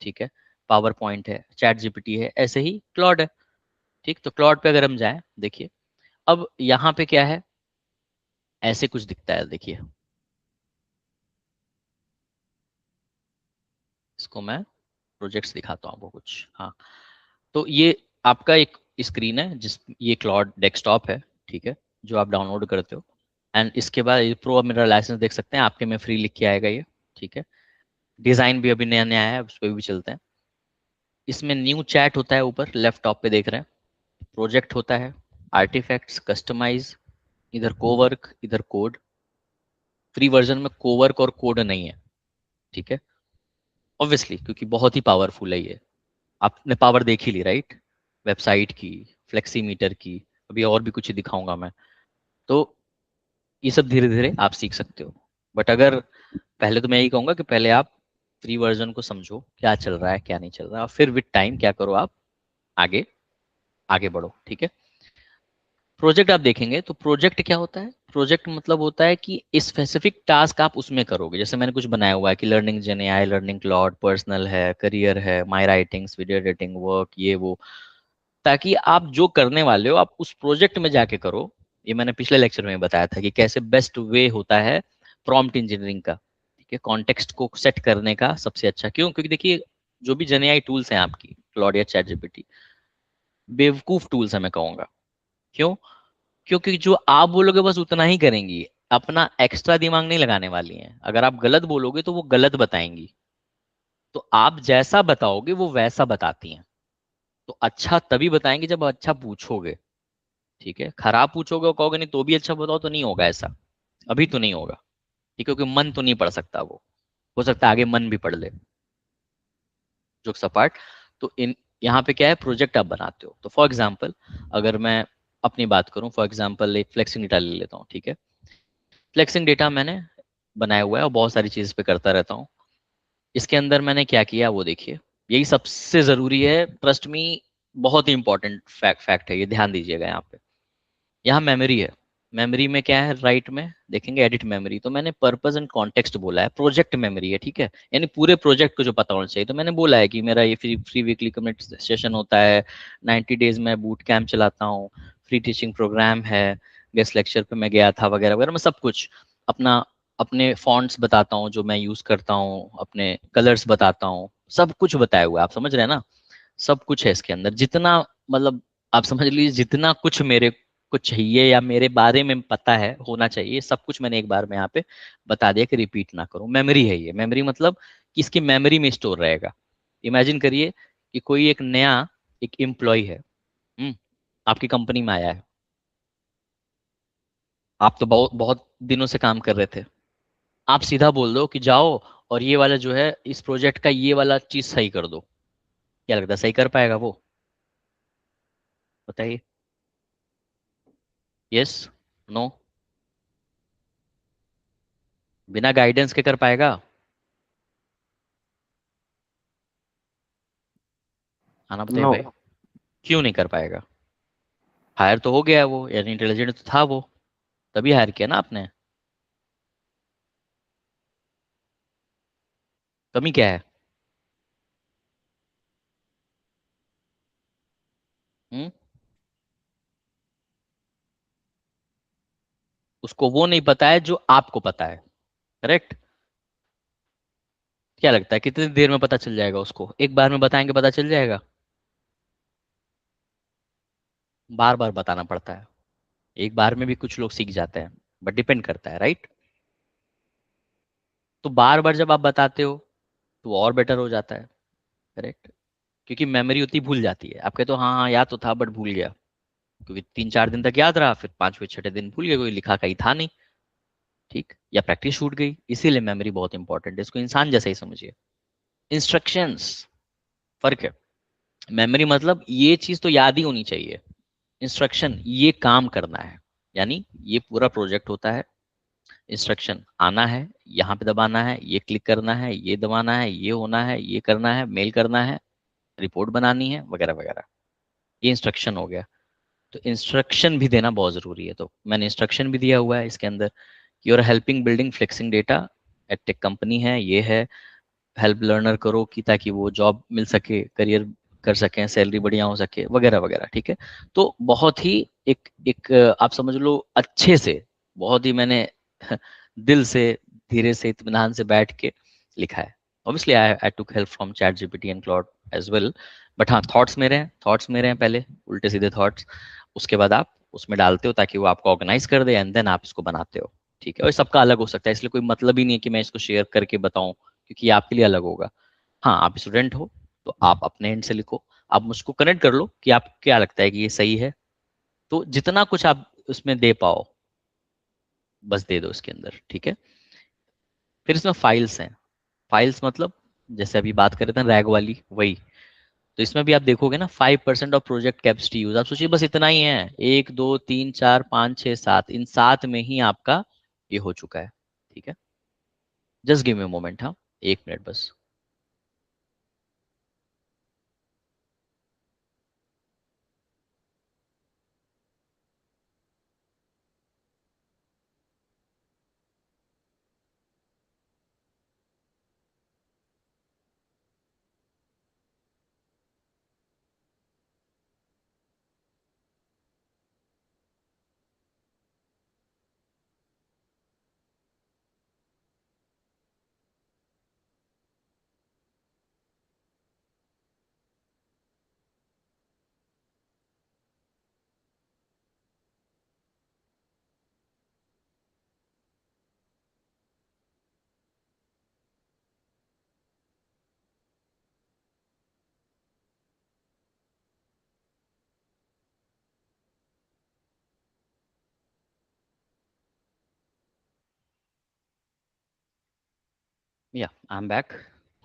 ठीक है, पावर पॉइंट है, चैट जीपीटी है, ऐसे ही क्लॉड है, ठीक। तो क्लॉड पे अगर हम जाएं, देखिए अब यहाँ पे क्या है, ऐसे कुछ दिखता है, देखिए इसको मैं प्रोजेक्ट्स दिखाता हूँ आपको कुछ, हाँ। तो ये आपका एक स्क्रीन है, जिस ये क्लाउड डेस्कटॉप है, ठीक है, जो आप डाउनलोड करते हो। एंड इसके बाद ये प्रो मेरा लाइसेंस देख सकते हैं आपके में फ्री लिख के आएगा ये, ठीक है। डिजाइन भी अभी नया नया है, उस पर भी चलते हैं। इसमें न्यू चैट होता है, ऊपर लेफ्ट टॉप पे देख रहे हैं, प्रोजेक्ट होता है, आर्टिफैक्ट्स, कस्टमाइज, इधर कोवर्क, इधर कोड। फ्री वर्जन में कोवर्क और कोड नहीं है, ठीक है, ऑब्वियसली क्योंकि बहुत ही पावरफुल है ये। आपने पावर देख ही ली राइट, वेबसाइट की, फ्लेक्सीमीटर की, अभी और भी कुछ दिखाऊंगा मैं। तो ये सब धीरे धीरे आप सीख सकते हो, बट अगर पहले तो मैं यही कहूंगा कि पहले आप फ्री वर्जन को समझो, क्या चल रहा है क्या नहीं चल रहा है, और फिर विद टाइम क्या करो, आप आगे आगे बढ़ो, ठीक है। प्रोजेक्ट आप देखेंगे तो प्रोजेक्ट क्या होता है, प्रोजेक्ट मतलब होता है कि स्पेसिफिक टास्क आप उसमें करोगे। जैसे मैंने कुछ बनाया हुआ है कि लर्निंग जेन एआई, लर्निंग क्लाउड, पर्सनल है, करियर है, माई राइटिंग्स, वीडियो एडिटिंग, वर्क, ये वो, ताकि आप जो करने वाले हो आप उस प्रोजेक्ट में जाके करो। ये मैंने पिछले लेक्चर में बताया था कि कैसे बेस्ट वे होता है प्रॉम्प्ट इंजीनियरिंग का, ठीक है, कॉन्टेक्स्ट को सेट करने का सबसे अच्छा। क्यों? क्योंकि देखिए जो भी जेन एआई टूल्स हैं आपकी, क्लाउड या चैट जीपीटी, बेवकूफ टूल्स है मैं कहूंगा। क्यों? क्योंकि जो आप बोलोगे बस उतना ही करेंगी, अपना एक्स्ट्रा दिमाग नहीं लगाने वाली हैं। अगर आप गलत बोलोगे तो वो गलत बताएंगी, तो आप जैसा बताओगे वो वैसा बताती हैं। तो अच्छा तभी बताएंगे जब अच्छा पूछोगे, ठीक है। खराब पूछोगे और कहोगे नहीं तो भी अच्छा बताओ, तो नहीं होगा ऐसा, अभी तो नहीं होगा, ठीक है, क्योंकि मन तो नहीं पढ़ सकता वो, हो सकता है आगे मन भी पढ़ ले, जो सपाट। तो इन यहाँ पे क्या है, प्रोजेक्ट आप बनाते हो। तो फॉर एग्जाम्पल अगर मैं अपनी बात करूं, फॉर एग्जाम्पल एक फ्लेक्सिंग डेटा ले लेता हूँ, ठीक है। फ्लेक्सिंग डेटा मैंने बनाया हुआ है और बहुत सारी चीज़ पे करता रहता हूँ। इसके अंदर मैंने क्या किया वो देखिए, यही सबसे ज़रूरी है, ट्रस्ट मी, बहुत ही इंपॉर्टेंट फैक्ट है ये, ध्यान दीजिएगा। यहाँ पे यहाँ मेमोरी है, मेमोरी में क्या है, राइट में देखेंगे एडिट मेमोरी, तो मैंने पर्पस एंड कॉन्टेक्स्ट बोला है, प्रोजेक्ट मेमोरी है, ठीक है, यानी पूरे प्रोजेक्ट को जो पता होना चाहिए। तो मैंने बोला है कि मेरा ये फ्री वीकली कम्युनिटी सेशन होता है, 90 डेज में बूट कैंप चलाता हूँ, फ्री टीचिंग प्रोग्राम है, गेस्ट लेक्चर पे मैं गया था वगैरह वगैरह। मैं सब कुछ अपना, अपने फॉन्ट्स बताता हूँ जो मैं यूज करता हूँ, अपने कलर्स बताता हूँ, सब कुछ बताया हुआ है, आप समझ रहे हैं ना। सब कुछ है इसके अंदर, जितना मतलब आप समझ लीजिए जितना कुछ मेरे को चाहिए या मेरे बारे में पता है होना चाहिए, सब कुछ मैंने एक बार में यहाँ पे बता दिया कि रिपीट ना करूं। मेमोरी है ये, मेमोरी मतलब कि इसकी मेमोरी में स्टोर रहेगा। इमेजिन करिए कि कोई एक नया एक एम्प्लॉय है, आपकी कंपनी में आया है, आप तो बहुत बहुत दिनों से काम कर रहे थे, आप सीधा बोल दो कि जाओ और ये वाला जो है इस प्रोजेक्ट का ये वाला चीज सही कर दो, क्या लगता है सही कर पाएगा वो? बताइए, यस, नो? बिना गाइडेंस के कर पाएगा? आना बताइए नो। भाई, क्यों नहीं कर पाएगा? हायर तो हो गया है वो, यानी इंटेलिजेंट तो था वो, तभी हायर किया ना आपने। कमी क्या है? हम्म? उसको वो नहीं पता है जो आपको पता है, करेक्ट? क्या लगता है कितनी देर में पता चल जाएगा उसको? एक बार में बताएंगे पता चल जाएगा? बार बार बताना पड़ता है। एक बार में भी कुछ लोग सीख जाते हैं, बट डिपेंड करता है, राइट? तो बार बार जब आप बताते हो तो और बेटर हो जाता है, करेक्ट? क्योंकि मेमोरी उतनी भूल जाती है, आप कहते हो हाँ हाँ याद तो था बट भूल गया, क्योंकि 3-4 दिन तक याद रहा, फिर 5वें 6ठे दिन भूल गया, कोई लिखा कहीं था नहीं, ठीक, या प्रैक्टिस छूट गई। इसीलिए मेमोरी बहुत इंपॉर्टेंट है, इसको इंसान जैसा ही समझिए। इंस्ट्रक्शंस, फर्क है। मेमोरी मतलब ये चीज तो याद ही होनी चाहिए, इंस्ट्रक्शन ये काम करना है, यानी ये पूरा प्रोजेक्ट होता है। इंस्ट्रक्शन आना है, यहाँ पे दबाना है, ये क्लिक करना है, ये दबाना है, ये होना है, ये करना है, मेल करना है, रिपोर्ट बनानी है, वगैरह वगैरह। ये इंस्ट्रक्शन हो गया। तो इंस्ट्रक्शन भी देना बहुत जरूरी है, तो मैंने इंस्ट्रक्शन भी दिया हुआ है इसके अंदर। You're helping building flexing data, edtech company है, ये है, हेल्प लर्नर करो कि ताकि वो जॉब मिल सके, करियर कर सकें, सैलरी बढ़िया हो सके, वगैरह वगैरह, ठीक है। तो बहुत ही एक एक आप समझ लो अच्छे से, बहुत ही मैंने दिल से, धीरे से, इत्मीनान से बैठ के लिखा है। Obviously I took help from ChatGPT and Claude as well, but हाँ थॉट्स मेरे हैं, थॉट्स मेरे हैं पहले, उल्टे सीधे थॉट्स, उसके बाद आप उसमें डालते हो ताकि वो आपको ऑर्गेनाइज कर दे, एंड देन आप इसको बनाते हो, ठीक है। और सबका अलग हो सकता है, इसलिए कोई मतलब ही नहीं है कि मैं इसको शेयर करके बताऊं, क्योंकि ये आपके लिए अलग होगा। हाँ आप स्टूडेंट हो तो आप अपने एंड से लिखो, आप मुझको कनेक्ट कर लो कि आप क्या लगता है कि ये सही है, तो जितना कुछ आप उसमें दे पाओ बस दे दो इसके अंदर, ठीक है। फिर इसमें फाइल्स हैं। फाइल्स मतलब जैसे अभी बात कर रहे थे रैग वाली, वही। तो इसमें भी आप देखोगे ना, 5% ऑफ प्रोजेक्ट कैपेसिटी यूज, आप सोचिए बस इतना ही है, 1 2 3 4 5 6 7, इन 7 में ही आपका ये हो चुका है, ठीक है। जस्ट गिव मी मोमेंट, हाँ, 1 मिनट बस। Yeah, I'm back.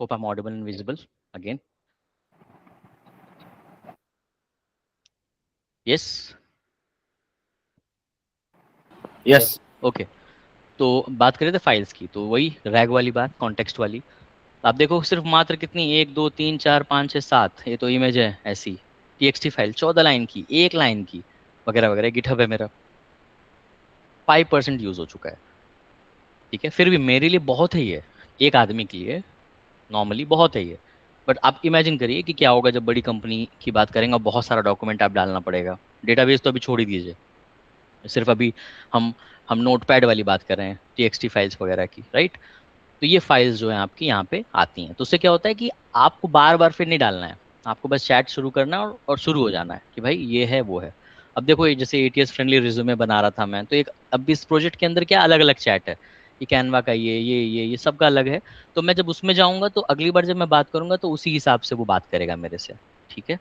Hope I'm audible and visible again. Yes. Yes. Okay. तो बात करें थे फाइल्स की, तो वही रैग वाली बात, कॉन्टेक्स्ट वाली। आप देखो सिर्फ मात्र कितनी, 1 2 3 4 5 6 7, ये तो इमेज है ऐसी, टीएक्सटी फाइल 14 लाइन की, 1 लाइन की, वगैरह वगैरह। गिटहब है मेरा, 5% यूज हो चुका है, ठीक है। फिर भी मेरे लिए बहुत है ये, एक आदमी के लिए नॉर्मली बहुत है ये। बट आप इमेजिन करिए कि क्या होगा जब बड़ी कंपनी की बात करेंगे और बहुत सारा डॉक्यूमेंट आप डालना पड़ेगा। डेटाबेस तो अभी छोड़ ही दीजिए, सिर्फ अभी हम हम नोटपैड वाली बात कर रहे हैं, टीएक्सटी फाइल्स वगैरह की, राइट। तो ये फाइल्स जो है आपकी यहाँ पे आती हैं, तो उससे क्या होता है कि आपको बार बार फिर नहीं डालना है, आपको बस चैट शुरू करना है और शुरू हो जाना है कि भाई ये है वो है। अब देखो ये जैसे एटीएस फ्रेंडली रिज्यूमे बना रहा था मैं, तो एक अब इस प्रोजेक्ट के अंदर क्या अलग अलग चैट है, ये कैनवा का ये सब का अलग है। तो मैं जब उसमें जाऊंगा तो अगली बार जब मैं बात करूंगा तो उसी हिसाब से वो बात करेगा मेरे से, ठीक है।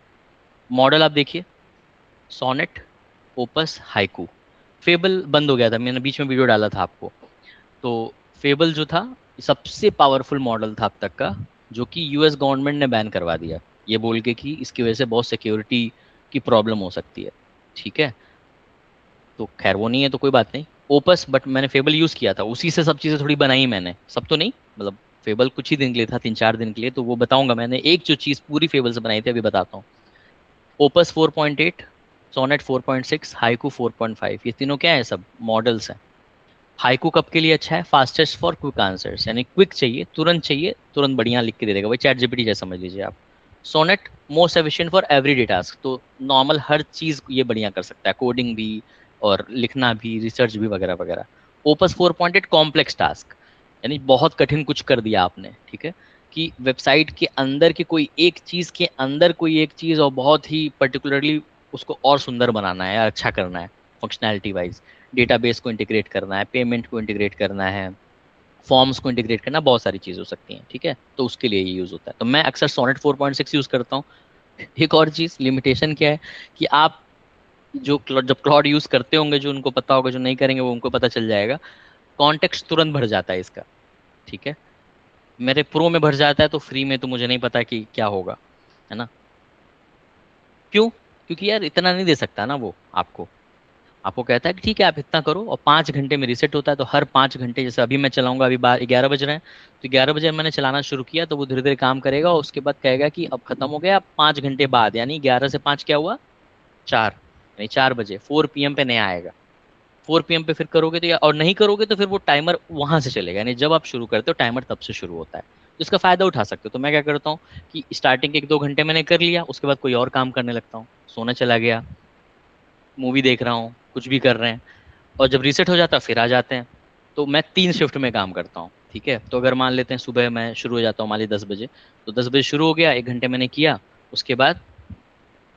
मॉडल आप देखिए, सोनेट, ओपस, हाइकू। फेबल बंद हो गया था, मैंने बीच में वीडियो डाला था आपको। तो फेबल जो था सबसे पावरफुल मॉडल था अब तक का, जो कि यूएस गवर्नमेंट ने बैन करवा दिया, ये बोल के कि इसकी वजह से बहुत सिक्योरिटी की प्रॉब्लम हो सकती है, ठीक है। तो खैर वो नहीं है तो कोई बात नहीं। ओपस, बट मैंने फेबल यूज़ किया था, उसी से सब चीज़ें थोड़ी बनाई मैंने, सब तो नहीं, मतलब फेबल कुछ ही दिन के लिए था, 3-4 दिन के लिए, तो वो बताऊंगा। मैंने एक जो चीज़ पूरी फेबल से बनाई थी अभी बताता हूँ। ओपस 4.8, सोनेट 4.6, हाइकू 4.5, ये तीनों क्या है, सब मॉडल्स हैं। हाइकू कब के लिए अच्छा है, फास्टेस्ट फॉर क्विक आंसर्स, यानी क्विक चाहिए, तुरंत चाहिए, तुरंत बढ़िया लिख के दे देगा, वही चैट जीपीटी जैसा समझ लीजिए आप। Sonnet most efficient for everyday task, तो नॉर्मल हर चीज ये बढ़िया कर सकता है, कोडिंग भी और लिखना भी, रिसर्च भी वगैरह वगैरह। ओपस 4.8 कॉम्प्लेक्स टास्क, यानी बहुत कठिन कुछ कर दिया आपने, ठीक है, कि वेबसाइट के अंदर की कोई एक चीज के अंदर कोई एक चीज और बहुत ही पर्टिकुलरली उसको और सुंदर बनाना है या अच्छा करना है फंक्शनैलिटी वाइज। डेटाबेस को इंटीग्रेट करना है, पेमेंट को इंटीग्रेट करना है, फॉर्म्स को इंटीग्रेट करना, बहुत सारी चीज़ हो सकती हैं, ठीक है। तो उसके लिए ये यूज़ होता है, तो मैं अक्सर सोनेट 4.6 यूज़ करता हूँ। एक और चीज़ लिमिटेशन क्या है कि आप जब क्लाउड यूज़ करते होंगे, जो उनको पता होगा, जो नहीं करेंगे वो उनको पता चल जाएगा, कॉन्टेक्स्ट तुरंत भर जाता है इसका, ठीक है। मेरे प्रो में भर जाता है, तो फ्री में तो मुझे नहीं पता कि क्या होगा, है ना। क्यों? क्योंकि यार इतना नहीं दे सकता ना वो आपको। आपको कहता है कि ठीक है आप इतना करो, और 5 घंटे में रीसेट होता है, तो हर 5 घंटे, जैसे अभी मैं चलाऊंगा, अभी 11 बज रहे हैं, तो 11 बजे मैंने चलाना शुरू किया, तो वो धीरे धीरे काम करेगा और उसके बाद कहेगा कि अब खत्म हो गया, अब 5 घंटे बाद, यानी 11 से 5 क्या हुआ, 4, यानी 4 बजे 4 PM पे नया आएगा। 4 PM पे फिर करोगे तो, या और नहीं करोगे तो फिर वो टाइमर वहां से चलेगा, यानी जब आप शुरू करते हो टाइमर तब से शुरू होता है। तो इसका फायदा उठा सकते हो। तो मैं क्या करता हूँ कि स्टार्टिंग के 1-2 घंटे मैंने कर लिया, उसके बाद कोई और काम करने लगता हूँ, सोने चला गया, मूवी देख रहा हूँ, कुछ भी कर रहे हैं, और जब रीसेट हो जाता है फिर आ जाते हैं। तो मैं 3 शिफ्ट में काम करता हूँ, ठीक है। तो अगर मान लेते हैं सुबह मैं शुरू हो जाता हूँ मान ली 10 बजे, तो 10 बजे शुरू हो गया, 1 घंटे मैंने किया, उसके बाद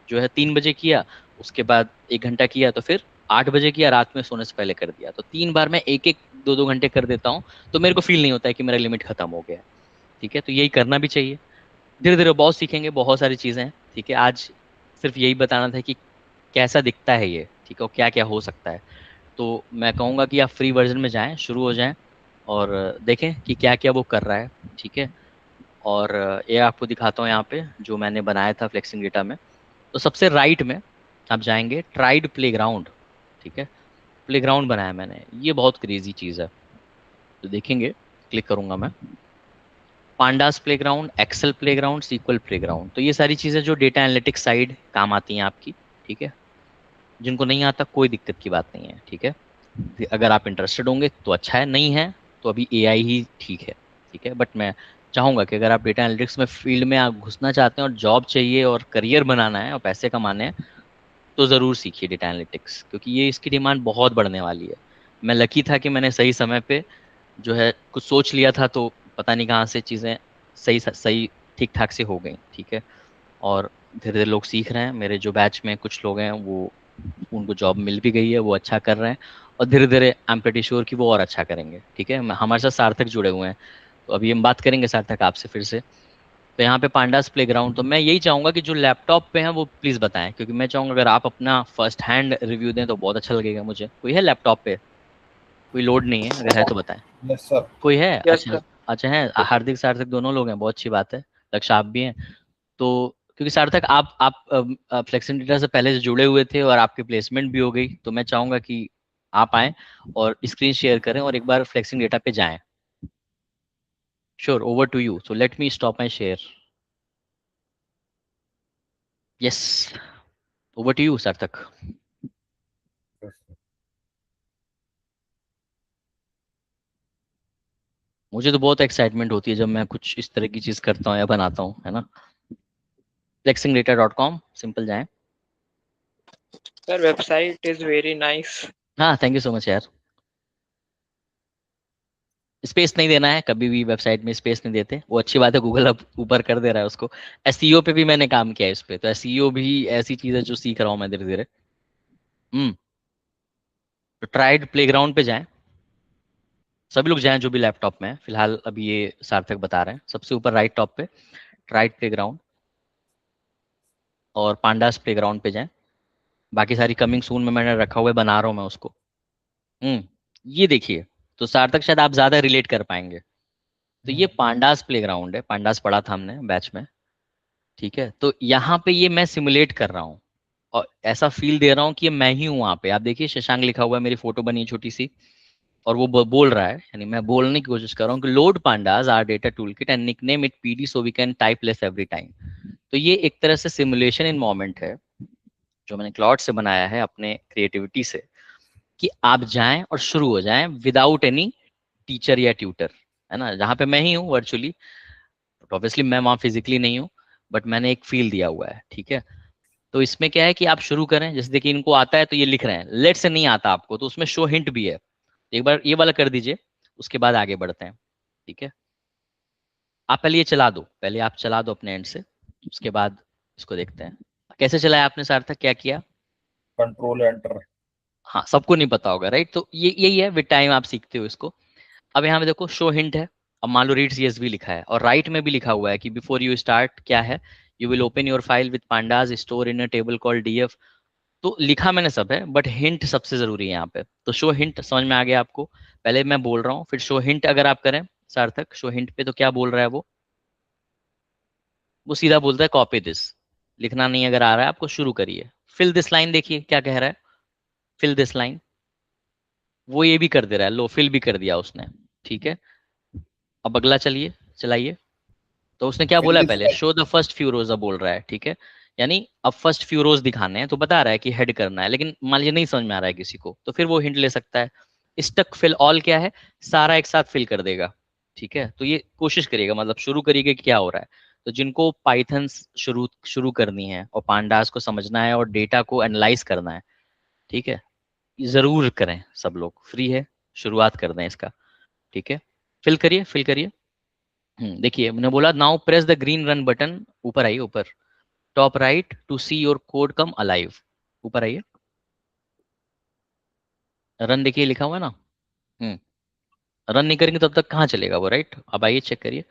जो है 3 बजे किया, उसके बाद 1 घंटा किया, तो फिर 8 बजे किया, रात में सोने से पहले कर दिया। तो 3 बार मैं एक एक 2-2 घंटे कर देता हूँ, तो मेरे को फील नहीं होता है कि मेरा लिमिट खत्म हो गया है, ठीक है। तो यही करना भी चाहिए, धीरे धीरे बहुत सीखेंगे, बहुत सारी चीज़ें हैं, ठीक है। आज सिर्फ यही बताना था कि कैसा दिखता है ये, ठीक है, और क्या क्या हो सकता है। तो मैं कहूँगा कि आप फ्री वर्जन में जाएं, शुरू हो जाएं, और देखें कि क्या क्या वो कर रहा है, ठीक है। और ये आपको दिखाता हूँ यहाँ पे जो मैंने बनाया था फ्लेक्सिंग डेटा में। तो सबसे राइट में आप जाएंगे, ट्राइड प्लेग्राउंड, ठीक है, प्लेग्राउंड बनाया मैंने, ये बहुत क्रेजी चीज़ है। तो देखेंगे, क्लिक करूंगा मैं, pandas playground, Excel playground, SQL playground, तो ये सारी चीज़ें जो डेटा एनालिटिक्स साइड काम आती हैं आपकी, ठीक है। जिनको नहीं आता कोई दिक्कत की बात नहीं है, ठीक है। अगर आप इंटरेस्टेड होंगे तो अच्छा है, नहीं है तो अभी एआई ही ठीक है, ठीक है। बट मैं चाहूंगा कि अगर आप डेटा एनालिटिक्स में फील्ड में आप घुसना चाहते हैं और जॉब चाहिए और करियर बनाना है और पैसे कमाने हैं, तो ज़रूर सीखिए डेटा एनालिटिक्स, क्योंकि ये इसकी डिमांड बहुत बढ़ने वाली है। मैं लकी था कि मैंने सही समय पे जो है कुछ सोच लिया था, तो पता नहीं कहाँ से चीज़ें सही सही ठीक ठाक से हो गई, ठीक है। और धीरे धीरे लोग सीख रहे हैं, मेरे जो बैच में कुछ लोग हैं वो, उनको जॉब मिल भी गई है, वो अच्छा कर रहे हैं, और धीरे धीरे आई एम प्रीटी श्योर कि वो और अच्छा करेंगे, ठीक है। हमारे साथ सार्थक जुड़े हुए हैं, तो अभी हम बात करेंगे सार्थक आपसे फिर से। तो यहाँ पे पांडास प्लेग्राउंड, तो मैं यही चाहूंगा कि जो लैपटॉप पे हैं वो प्लीज़ बताएं, क्योंकि मैं चाहूंगा अगर आप अपना फर्स्ट हैंड रिव्यू दें तो बहुत अच्छा लगेगा मुझे। कोई है लैपटॉप पे? कोई लोड नहीं है, अगर है तो बताएं। Yes sir. कोई है? यस अच्छा। सर। अच्छा है, हार्दिक सार्थक दोनों लोग हैं, बहुत अच्छी बात है। लक्ष्य आप भी हैं। तो क्योंकि सार्थक आप फ्लेक्सिंग डेटा से पहले से जुड़े हुए थे और आपकी प्लेसमेंट भी हो गई, तो मैं चाहूंगा कि आप आएं और स्क्रीन शेयर करें और एक बार फ्लेक्सिंग डेटा पे जाएं। Sure, over to you, so let me stop my share. Yes, over to you Sarthak. मुझे तो बहुत एक्साइटमेंट होती है जब मैं कुछ इस तरह की चीज करता हूँ या बनाता हूँ, है ना। flexingdata.com सिंपल जाएं। Sir, website is very nice. हाँ, थैंक यू सो मच यार। स्पेस नहीं देना है कभी भी, वेबसाइट में स्पेस नहीं देते, वो अच्छी बात है, गूगल अब ऊपर कर दे रहा है उसको। एसईओ पे भी मैंने काम किया है इस पे, तो एसईओ भी ऐसी चीज है जो सीख रहा हूँ मैं धीरे धीरे। तो ट्राइड प्लेग्राउंड पे जाएं, सभी लोग जाएं जो भी लैपटॉप में है फिलहाल, अभी ये सार्थक बता रहे हैं, सबसे ऊपर राइट टॉप पे ट्राइड प्लेग्राउंड और पांडास प्लेग्राउंड पे जाएं। बाकी सारी कमिंग सून में मैंने रखा हुआ है, बना रहा हूँ मैं उसको। ये देखिए, तो सार्थक शायद आप ज्यादा रिलेट कर पाएंगे। तो ये पांडास प्लेग्राउंड है, पांडास पढ़ा था हमने बैच में, ठीक है। तो यहाँ पे ये मैं सिमुलेट कर रहा हूँ और ऐसा फील दे रहा हूँ कि ये मैं ही हूँ वहाँ पे। आप देखिए शशांक लिखा हुआ है, मेरी फोटो बनी है छोटी सी, और वो बोल रहा है, यानी मैं बोलने की कोशिश कर रहा हूँ कि load pandas our data toolkit and nickname it PD so we can type less every time. तो ये एक तरह से सिमुलेशन इन मोमेंट है जो मैंने क्लॉड से बनाया है अपने क्रिएटिविटी से, कि आप जाएं और शुरू हो जाएं विदाउट एनी टीचर या ट्यूटर, है ना। जहाँ पे मैं ही हूँ वर्चुअली, ऑब्वियसली मैं वहाँ फिजिकली नहीं हूँ, बट मैंने एक फील दिया हुआ है, ठीक है। तो इसमें क्या है कि आप शुरू करें, जैसे देखिए इनको आता है तो ये लिख रहे हैं, लेट से नहीं आता आपको तो उसमें शो हिंट भी है, एक बार ये वाला कर दीजिए, उसके बाद आगे बढ़ते हैं, ठीक है। आप पहले ये चला दो, पहले आप चला दो अपने एंड से, उसके बाद इसको देखते हैं कैसे चलाया आपने सार्थक, क्या किया। Control enter. हाँ, सबको नहीं पता होगा, राइट। तो ये यही है, विद टाइम आप सीखते हो इसको। अब यहाँ पे देखो शो हिंट है, अब मान लो रीड सीएसवी लिखा है और राइट में भी लिखा हुआ है कि बिफोर यू स्टार्ट क्या है, you will open your file with pandas store in a table called DF. तो लिखा मैंने सब है, बट हिंट सबसे जरूरी है यहाँ पे। तो शो हिंट समझ में आ गया आपको, पहले मैं बोल रहा हूँ फिर शो हिंट अगर आप करें सार्थक, शो हिंट पे तो क्या बोल रहा है वो सीधा बोलता है कॉपी दिस। लिखना नहीं अगर आ रहा है आपको, शुरू करिए। फिल दिस लाइन, देखिए क्या कह रहा है, फिल दिस लाइन। वो ये भी कर दे रहा है, लो फिल भी कर दिया उसने, ठीक है। अब अगला चलिए, चलाइए। तो उसने क्या फिल बोला है, दिस पहले show the first few rows बोल रहा है, ठीक है। यानी अब फर्स्ट फ्यू रोज दिखाने हैं, तो बता रहा है कि हेड करना है, लेकिन मान लीजिए नहीं समझ में आ रहा है किसी को, तो फिर वो हिंट ले सकता है। स्टक फिल ऑल क्या है, सारा एक साथ फिल कर देगा, ठीक है। तो ये कोशिश करिएगा, मतलब शुरू करिएगा कि क्या हो रहा है। तो जिनको पाइथन शुरू शुरू करनी है और पांडास को समझना है और डेटा को एनालाइज करना है, ठीक है, जरूर करें, सब लोग फ्री है, शुरुआत कर दें इसका, ठीक है। फिल करिए, फिल करिए। देखिए मैंने बोला now press the green run button, ऊपर आइए, ऊपर top right to see your code come alive, ऊपर आइए। रन देखिए लिखा हुआ है ना। हम्म रन नहीं करेंगे तब तक कहाँ चलेगा वो, राइट। अब आइए चेक करिए,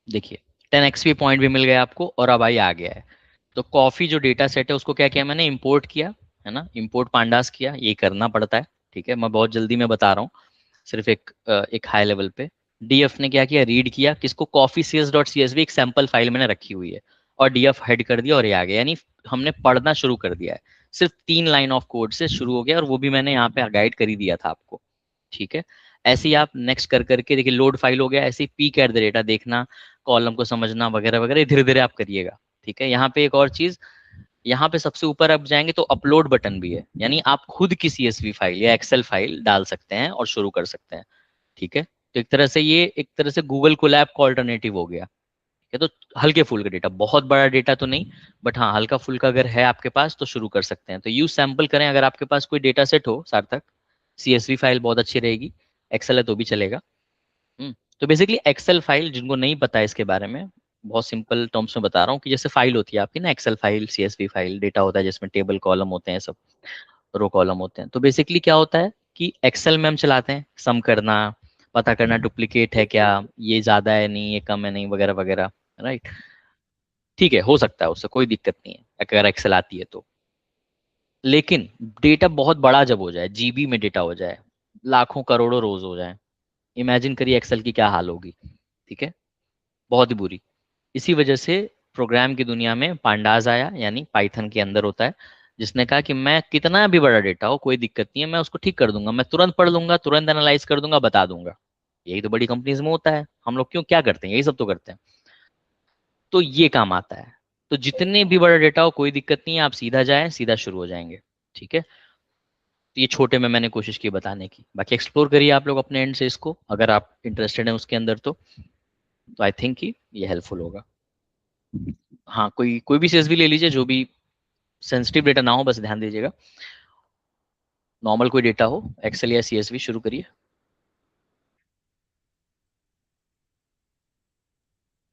देखिए 10 एक्सपी पॉइंट भी मिल गया आपको, और अब आइए आ गया है। तो कॉफी जो डेटा सेट है उसको क्या किया मैंने, इंपोर्ट किया, है ना, इंपोर्ट पांडास किया, ये करना पड़ता है, ठीक है। मैं बहुत जल्दी में बता रहा हूँ, सिर्फ एक हाई लेवल पे। डीएफ ने क्या किया, रीड किया किसको, coffee C S dot C S V, एक सैंपल फाइल मैंने रखी हुई है, और डीएफ हेड कर दिया और ये आ गया, यानी हमने पढ़ना शुरू कर दिया है। सिर्फ 3 लाइन ऑफ कोड से शुरू हो गया, और वो भी मैंने यहाँ पे गाइड कर ही दिया था आपको, ठीक है। ऐसे ही आप नेक्स्ट कर करके देखिए, लोड फाइल हो गया, ऐसे ही पीक एट द डेटा देखना, कॉलम को समझना वगैरह वगैरह, धीरे धीरे आप करिएगा, ठीक है। यहाँ पे एक और चीज, यहाँ पे सबसे ऊपर आप जाएंगे तो अपलोड बटन भी है, यानी आप खुद की सीएसवी फाइल या एक्सेल फाइल डाल सकते हैं और शुरू कर सकते हैं, ठीक है। तो एक तरह से ये एक तरह से गूगल कोलैब का ऑल्टरनेटिव हो गया, ठीक है। तो हल्के फुल्के डेटा, बहुत बड़ा डेटा तो नहीं, बट हाँ हल्का फुल्का अगर है आपके पास तो शुरू कर सकते हैं। तो यूज सैंपल करें, अगर आपके पास कोई डेटा सेट हो सार्थक, सीएसवी फाइल बहुत अच्छी रहेगी, एक्सेल है तो भी चलेगा। तो बेसिकली एक्सेल फाइल, जिनको नहीं पता है इसके बारे में, बहुत सिंपल टर्म्स में बता रहा हूँ कि जैसे फाइल होती है आपकी ना, Excel file, CSV file, data होता है जिसमें टेबल कॉलम होते हैं, सब रो कॉलम होते हैं। तो बेसिकली क्या होता है कि एक्सेल में हम चलाते हैं सम करना, पता करना डुप्लीकेट है क्या, ये ज्यादा है नहीं, ये कम है नहीं, वगैरह वगैरह, राइट। ठीक है, हो सकता है, उससे कोई दिक्कत नहीं है अगर एक्सेल आती है तो। लेकिन डेटा बहुत बड़ा जब हो जाए, जीबी में डेटा हो जाए, लाखों करोड़ों रोज हो जाए, इमेजिन करिए एक्सेल की क्या हाल होगी, ठीक है, बहुत ही बुरी। इसी वजह से प्रोग्राम की दुनिया में पांडास आया, यानी पाइथन के अंदर होता है, जिसने कहा कि मैं कितना भी बड़ा डेटा हो कोई दिक्कत नहीं है, मैं उसको ठीक कर दूंगा, मैं तुरंत पढ़ लूंगा, तुरंत एनालाइज कर दूंगा, बता दूंगा। यही तो बड़ी कंपनीज में होता है, हम लोग क्यों क्या करते हैं, यही सब तो करते हैं। तो ये काम आता है। तो जितने भी बड़ा डेटा हो कोई दिक्कत नहीं है, आप सीधा जाएं, सीधा शुरू हो जाएंगे, ठीक है। तो ये छोटे में मैंने कोशिश की बताने की। बाकी एक्सप्लोर करिए आप लोग अपने एंड से इसको, अगर आप इंटरेस्टेड हैं उसके अंदर तो आई थिंक कि ये हेल्पफुल होगा। हाँ, कोई कोई भी सीएसवी ले लीजिए, जो भी सेंसिटिव डेटा ना हो, बस ध्यान दीजिएगा। नॉर्मल कोई डेटा हो, एक्सेल या सीएसवी शुरू करिए।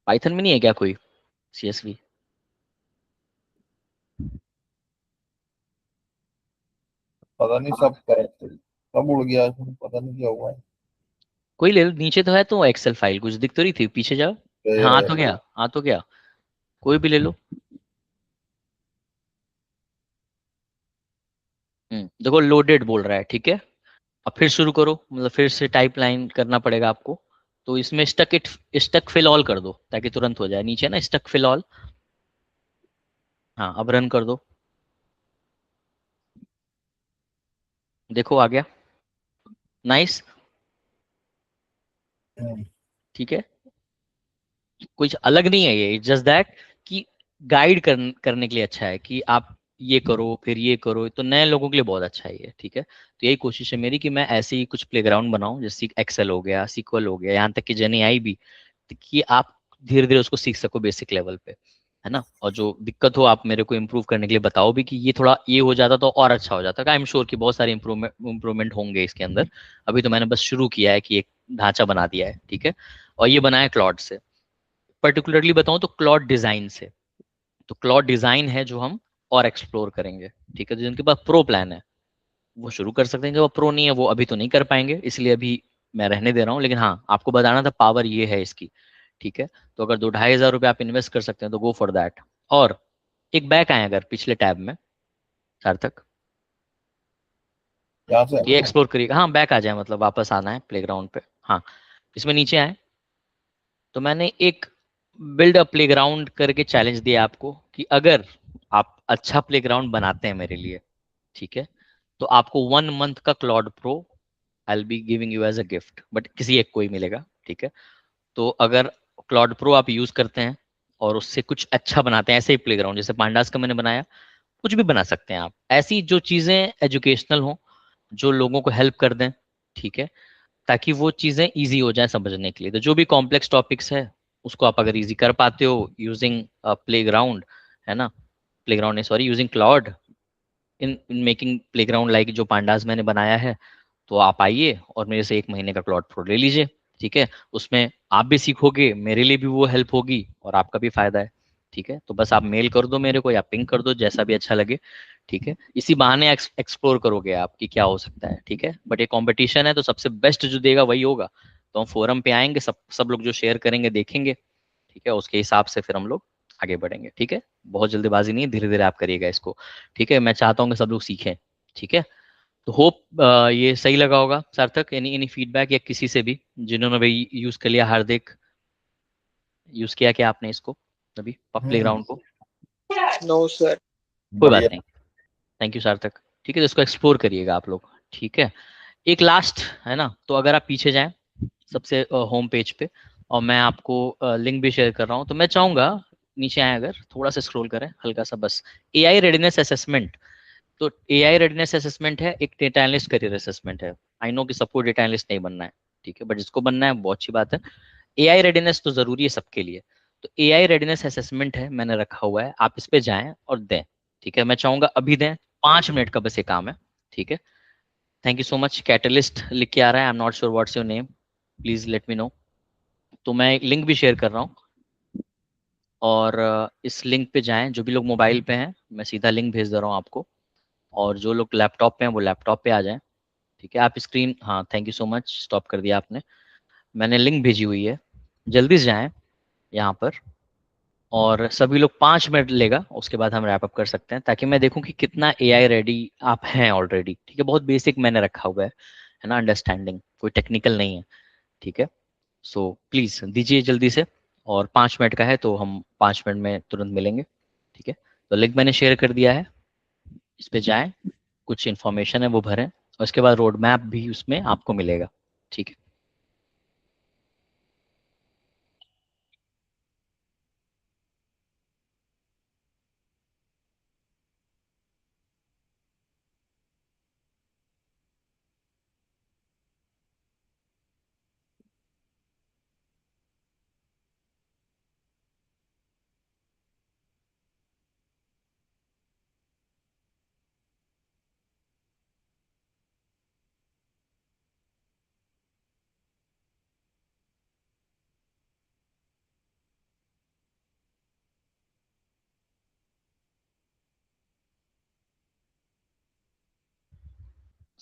पाइथन में नहीं है क्या कोई सीएसवी? पता नहीं, सब सब उड़ गया इसमें, पता नहीं क्या हुआ है। कोई ले लो, नीचे तो है तो एक्सेल फाइल कुछ दिख तो रही थी, पीछे जाओ। ये हाँ, आ रहे। तो गया, आ तो गया। कोई भी ले लो। देखो लोडेड बोल रहा है, ठीक है। अब फिर शुरू करो, मतलब फिर से टाइप लाइन करना पड़ेगा आपको। तो इसमें स्टक फिल ऑल कर दो ताकि तुरंत हो जाए। नीचे ना स्टक फिल ऑल। हाँ, अब रन कर दो। देखो आ गया। नाइस। हम्म, ठीक है, कुछ अलग नहीं है ये, जस्ट दैट कि गाइड करने के लिए अच्छा है कि आप ये करो फिर ये करो, तो नए लोगों के लिए बहुत अच्छा है ये, ठीक है। तो यही कोशिश है मेरी कि मैं ऐसे ही कुछ प्लेग्राउंड बनाऊं, जैसे एक्सेल हो गया, सीक्वल हो गया, यहाँ तक कि जेनी आई भी, कि आप धीरे धीरे उसको सीख सको बेसिक लेवल पे, है ना। और जो दिक्कत हो आप मेरे को इम्प्रूव करने के लिए बताओ भी कि ये थोड़ा ये हो जाता तो और अच्छा हो जाता। आई एम श्योर कि बहुत सारे इम्प्रूवमेंट होंगे इसके अंदर। अभी तो मैंने बस शुरू किया है कि एक ढांचा बना दिया है, ठीक है। और ये बनाया क्लॉड से, पर्टिकुलरली बताऊं तो क्लॉड डिजाइन से। तो क्लॉड डिजाइन है जो हम और एक्सप्लोर करेंगे, ठीक है। तो जिनके पास प्रो प्लान है वो शुरू कर सकते हैं, जो प्रो नहीं है वो अभी तो नहीं कर पाएंगे, इसलिए अभी मैं रहने दे रहा हूँ। लेकिन हाँ, आपको बताना था पावर ये है इसकी, ठीक है। तो अगर 2-2.5 हज़ार रुपये आप इन्वेस्ट कर सकते हैं तो गो फॉर दैट। और एक बैक आए अगर पिछले टैब में, सार्थक, यहाँ से। तो ये एक्सप्लोर करिएगा। हाँ, बैक आ जाए मतलब वापस आना है प्लेग्राउंड पे। हाँ, इसमें नीचे आए तो मैंने एक बिल्ड अ प्लेग्राउंड करके चैलेंज दिया आपको कि अगर आप अच्छा प्लेग्राउंड बनाते हैं मेरे लिए, ठीक है, तो आपको 1 मंथ का Claude Pro I will be giving you as a gift, but किसी एक को ही मिलेगा, ठीक है। तो अगर क्लॉड प्रो आप यूज करते हैं और उससे कुछ अच्छा बनाते हैं, ऐसे ही प्लेग्राउंड जैसे पांडास का मैंने बनाया, कुछ भी बना सकते हैं आप, ऐसी जो चीजें एजुकेशनल हो, जो लोगों को हेल्प कर दें, ठीक है, ताकि वो चीजें इजी हो जाए समझने के लिए। तो जो भी कॉम्प्लेक्स टॉपिक्स है उसको आप अगर इजी कर पाते हो यूजिंग प्लेग्राउंड, है ना, प्लेग्राउंड है sorry, using cloud in making playground like जो पांडास मैंने बनाया है, तो आप आइए और मेरे से 1 महीने का क्लाउड प्रो ले लीजिए, ठीक है। उसमें आप भी सीखोगे, मेरे लिए भी वो हेल्प होगी और आपका भी फायदा है, ठीक है। तो बस आप मेल कर दो मेरे को या पिंग कर दो, जैसा भी अच्छा लगे, ठीक है। इसी बहाने एक्सप्लोर करोगे आप कि क्या हो सकता है, ठीक है। बट ये कंपटीशन है तो सबसे बेस्ट जो देगा वही होगा। तो हम फोरम पे आएंगे, सब सब लोग जो शेयर करेंगे देखेंगे, ठीक है। उसके हिसाब से फिर हम लोग आगे बढ़ेंगे, ठीक है। बहुत जल्दीबाजी नहीं है, धीरे धीरे आप करिएगा इसको, ठीक है। मैं चाहता हूँ कि सब लोग सीखें, ठीक है। तो होप ये सही लगा होगा सार्थक। एनी एनी फीडबैक या किसी से भी जिन्होंने भी यूज कर लिया, हार्दिक यूज किया क्या आपने इसको अभी प्ले हम्म, ग्राउंड को? No sir. कोई बात बढ़िया। नहीं, थैंक यू सार्थक, ठीक है। तो इसको एक्सप्लोर करिएगा आप लोग, ठीक है। एक लास्ट है ना, तो अगर आप पीछे जाएं सबसे होम पेज पे, और मैं आपको लिंक भी शेयर कर रहा हूँ, तो मैं चाहूंगा नीचे आए अगर थोड़ा सा स्क्रॉल करें हल्का सा बस। AI readiness assessment. तो एआई रेडीनेस असेसमेंट है, एक डेटा एनालिस्ट करियर असेसमेंट है। आई नो कि सबको डेटा एनालिस्ट नहीं बनना है, ठीक है, बट जिसको बनना है बहुत अच्छी बात है। एआई रेडीनेस तो जरूरी है सबके लिए। तो एआई रेडीनेस असेसमेंट है, मैंने रखा हुआ है, आप इस पे जाएं और दें, ठीक है। मैं चाहूंगा अभी दें, 5 मिनट का बस ये काम है, ठीक है। Thank you so much. Catalyst लिख के आ रहा है, आई am not sure what's your name, please let me know. तो मैं एक लिंक भी शेयर कर रहा हूँ, और इस लिंक पे जाएं, जो भी लोग मोबाइल पे हैं मैं सीधा लिंक भेज दे रहा हूँ आपको, और जो लोग लैपटॉप पे हैं वो लैपटॉप पे आ जाएं, ठीक है। आप स्क्रीन, हाँ thank you so much, stop कर दिया आपने। मैंने लिंक भेजी हुई है, जल्दी से जाएं यहाँ पर। और सभी लोग 5 मिनट लेगा, उसके बाद हम रैप अप कर सकते हैं, ताकि मैं देखूं कि कितना एआई रेडी आप हैं ऑलरेडी, ठीक है। बहुत बेसिक मैंने रखा हुआ है ना, अंडरस्टैंडिंग, कोई टेक्निकल नहीं है, ठीक है। सो प्लीज दीजिए जल्दी से। और 5 मिनट का है तो हम 5 मिनट में तुरंत मिलेंगे, ठीक है। तो लिंक मैंने शेयर कर दिया है, इस पे जाएं, कुछ इन्फॉर्मेशन है वो भरें, और उसके बाद रोड मैप भी उसमें आपको मिलेगा, ठीक है।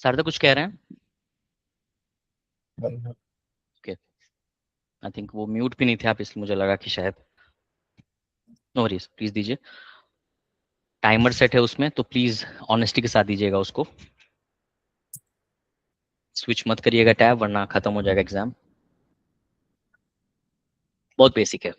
शारदा कुछ कह रहे हैं? बंद। ओके, आई थिंक वो म्यूट भी नहीं थे आप, इसलिए मुझे लगा कि शायद। नो वरीज, प्लीज दीजिए। टाइमर सेट है उसमें, तो प्लीज ऑनेस्टी के साथ दीजिएगा उसको। स्विच मत करिएगा टैब, वरना खत्म हो जाएगा एग्जाम। बहुत बेसिक है।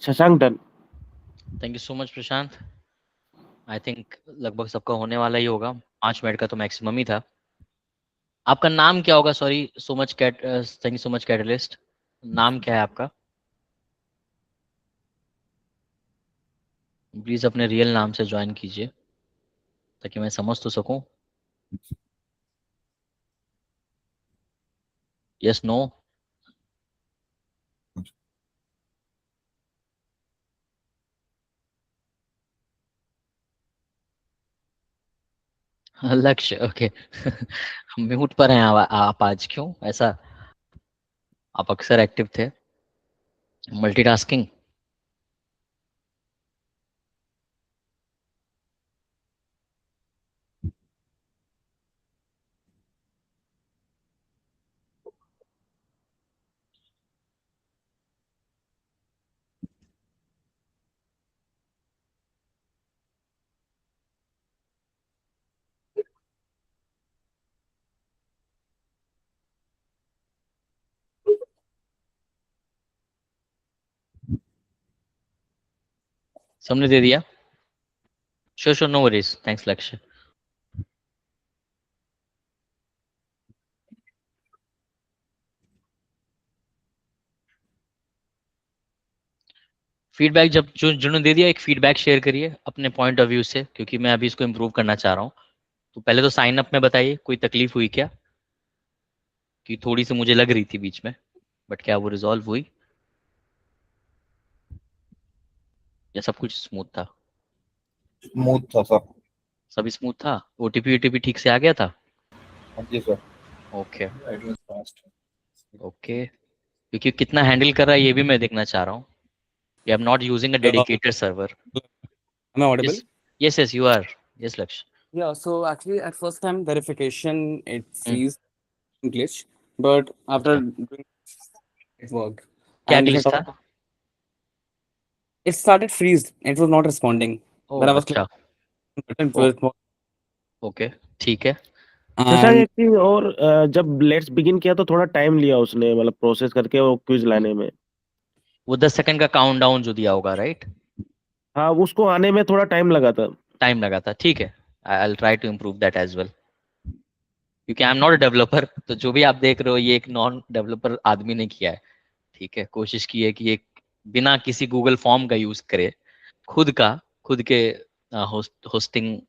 Shashank done. Thank you so much Prashant. I think लगभग सबका होने वाला ही होगा, 5 मिनट का तो मैक्सिमम ही था। आपका नाम क्या होगा? Sorry so much cat, thank you so much catalyst. नाम क्या है आपका? प्लीज अपने रियल नाम से ज्वाइन कीजिए ताकि मैं समझ तो सकूं। Yes no? Lakshya, okay. Mute पर हैं आप आज, क्यों ऐसा? आप अक्सर एक्टिव थे। मल्टीटास्किंग। सबने दे दिया? Sure sure, no worries, thanks Lakshya. Feedback जब जो जिन्होंने दे दिया, एक फीडबैक शेयर करिए अपने पॉइंट ऑफ व्यू से, क्योंकि मैं अभी इसको इम्प्रूव करना चाह रहा हूँ। तो पहले तो साइन अप में बताइए, कोई तकलीफ हुई क्या? कि थोड़ी सी मुझे लग रही थी बीच में, बट क्या वो रिजॉल्व हुई या सब कुछ स्मूथ था? स्मूथ था सर। सब स्मूथ था। ओटीपी ओटीपी ठीक से आ गया था? हाँ जी sir. Okay it was fast. Okay. क्योंकि कितना हैंडल कर रहा है ये भी मैं देखना चाह रहा हूँ। I am not using a dedicated server. Am I audible? Yes yes yes, you are. Yes Lakshya. Yeah, so actually at first time verification it hmm, freeze glitch, but after अच्छा, doing it worked. क्या And if I ग्लिच था? talk, it started freeze. It was not responding when I oh was अच्छा। clicking button oh for it. Okay, ठीक है। शशांक And एक चीज और, जब लेट्स बिगिन किया तो थोड़ा टाइम लिया उसने, मतलब प्रोसेस करके वो क्विज लाने में। वो 10 सेकंड का काउंट डाउन जो दिया होगा, राइट? हाँ, उसको आने में थोड़ा टाइम लगा था। टाइम लगा था, ठीक है। I will try to improve that as well, क्योंकि I am not a developer. तो जो भी आप देख रहे हो ये एक नॉन डेवलपर आदमी ने किया है। ठीक है, कोशिश की है कि एक बिना किसी गूगल फॉर्म का यूज करे, खुद का, खुद के होस्टिंग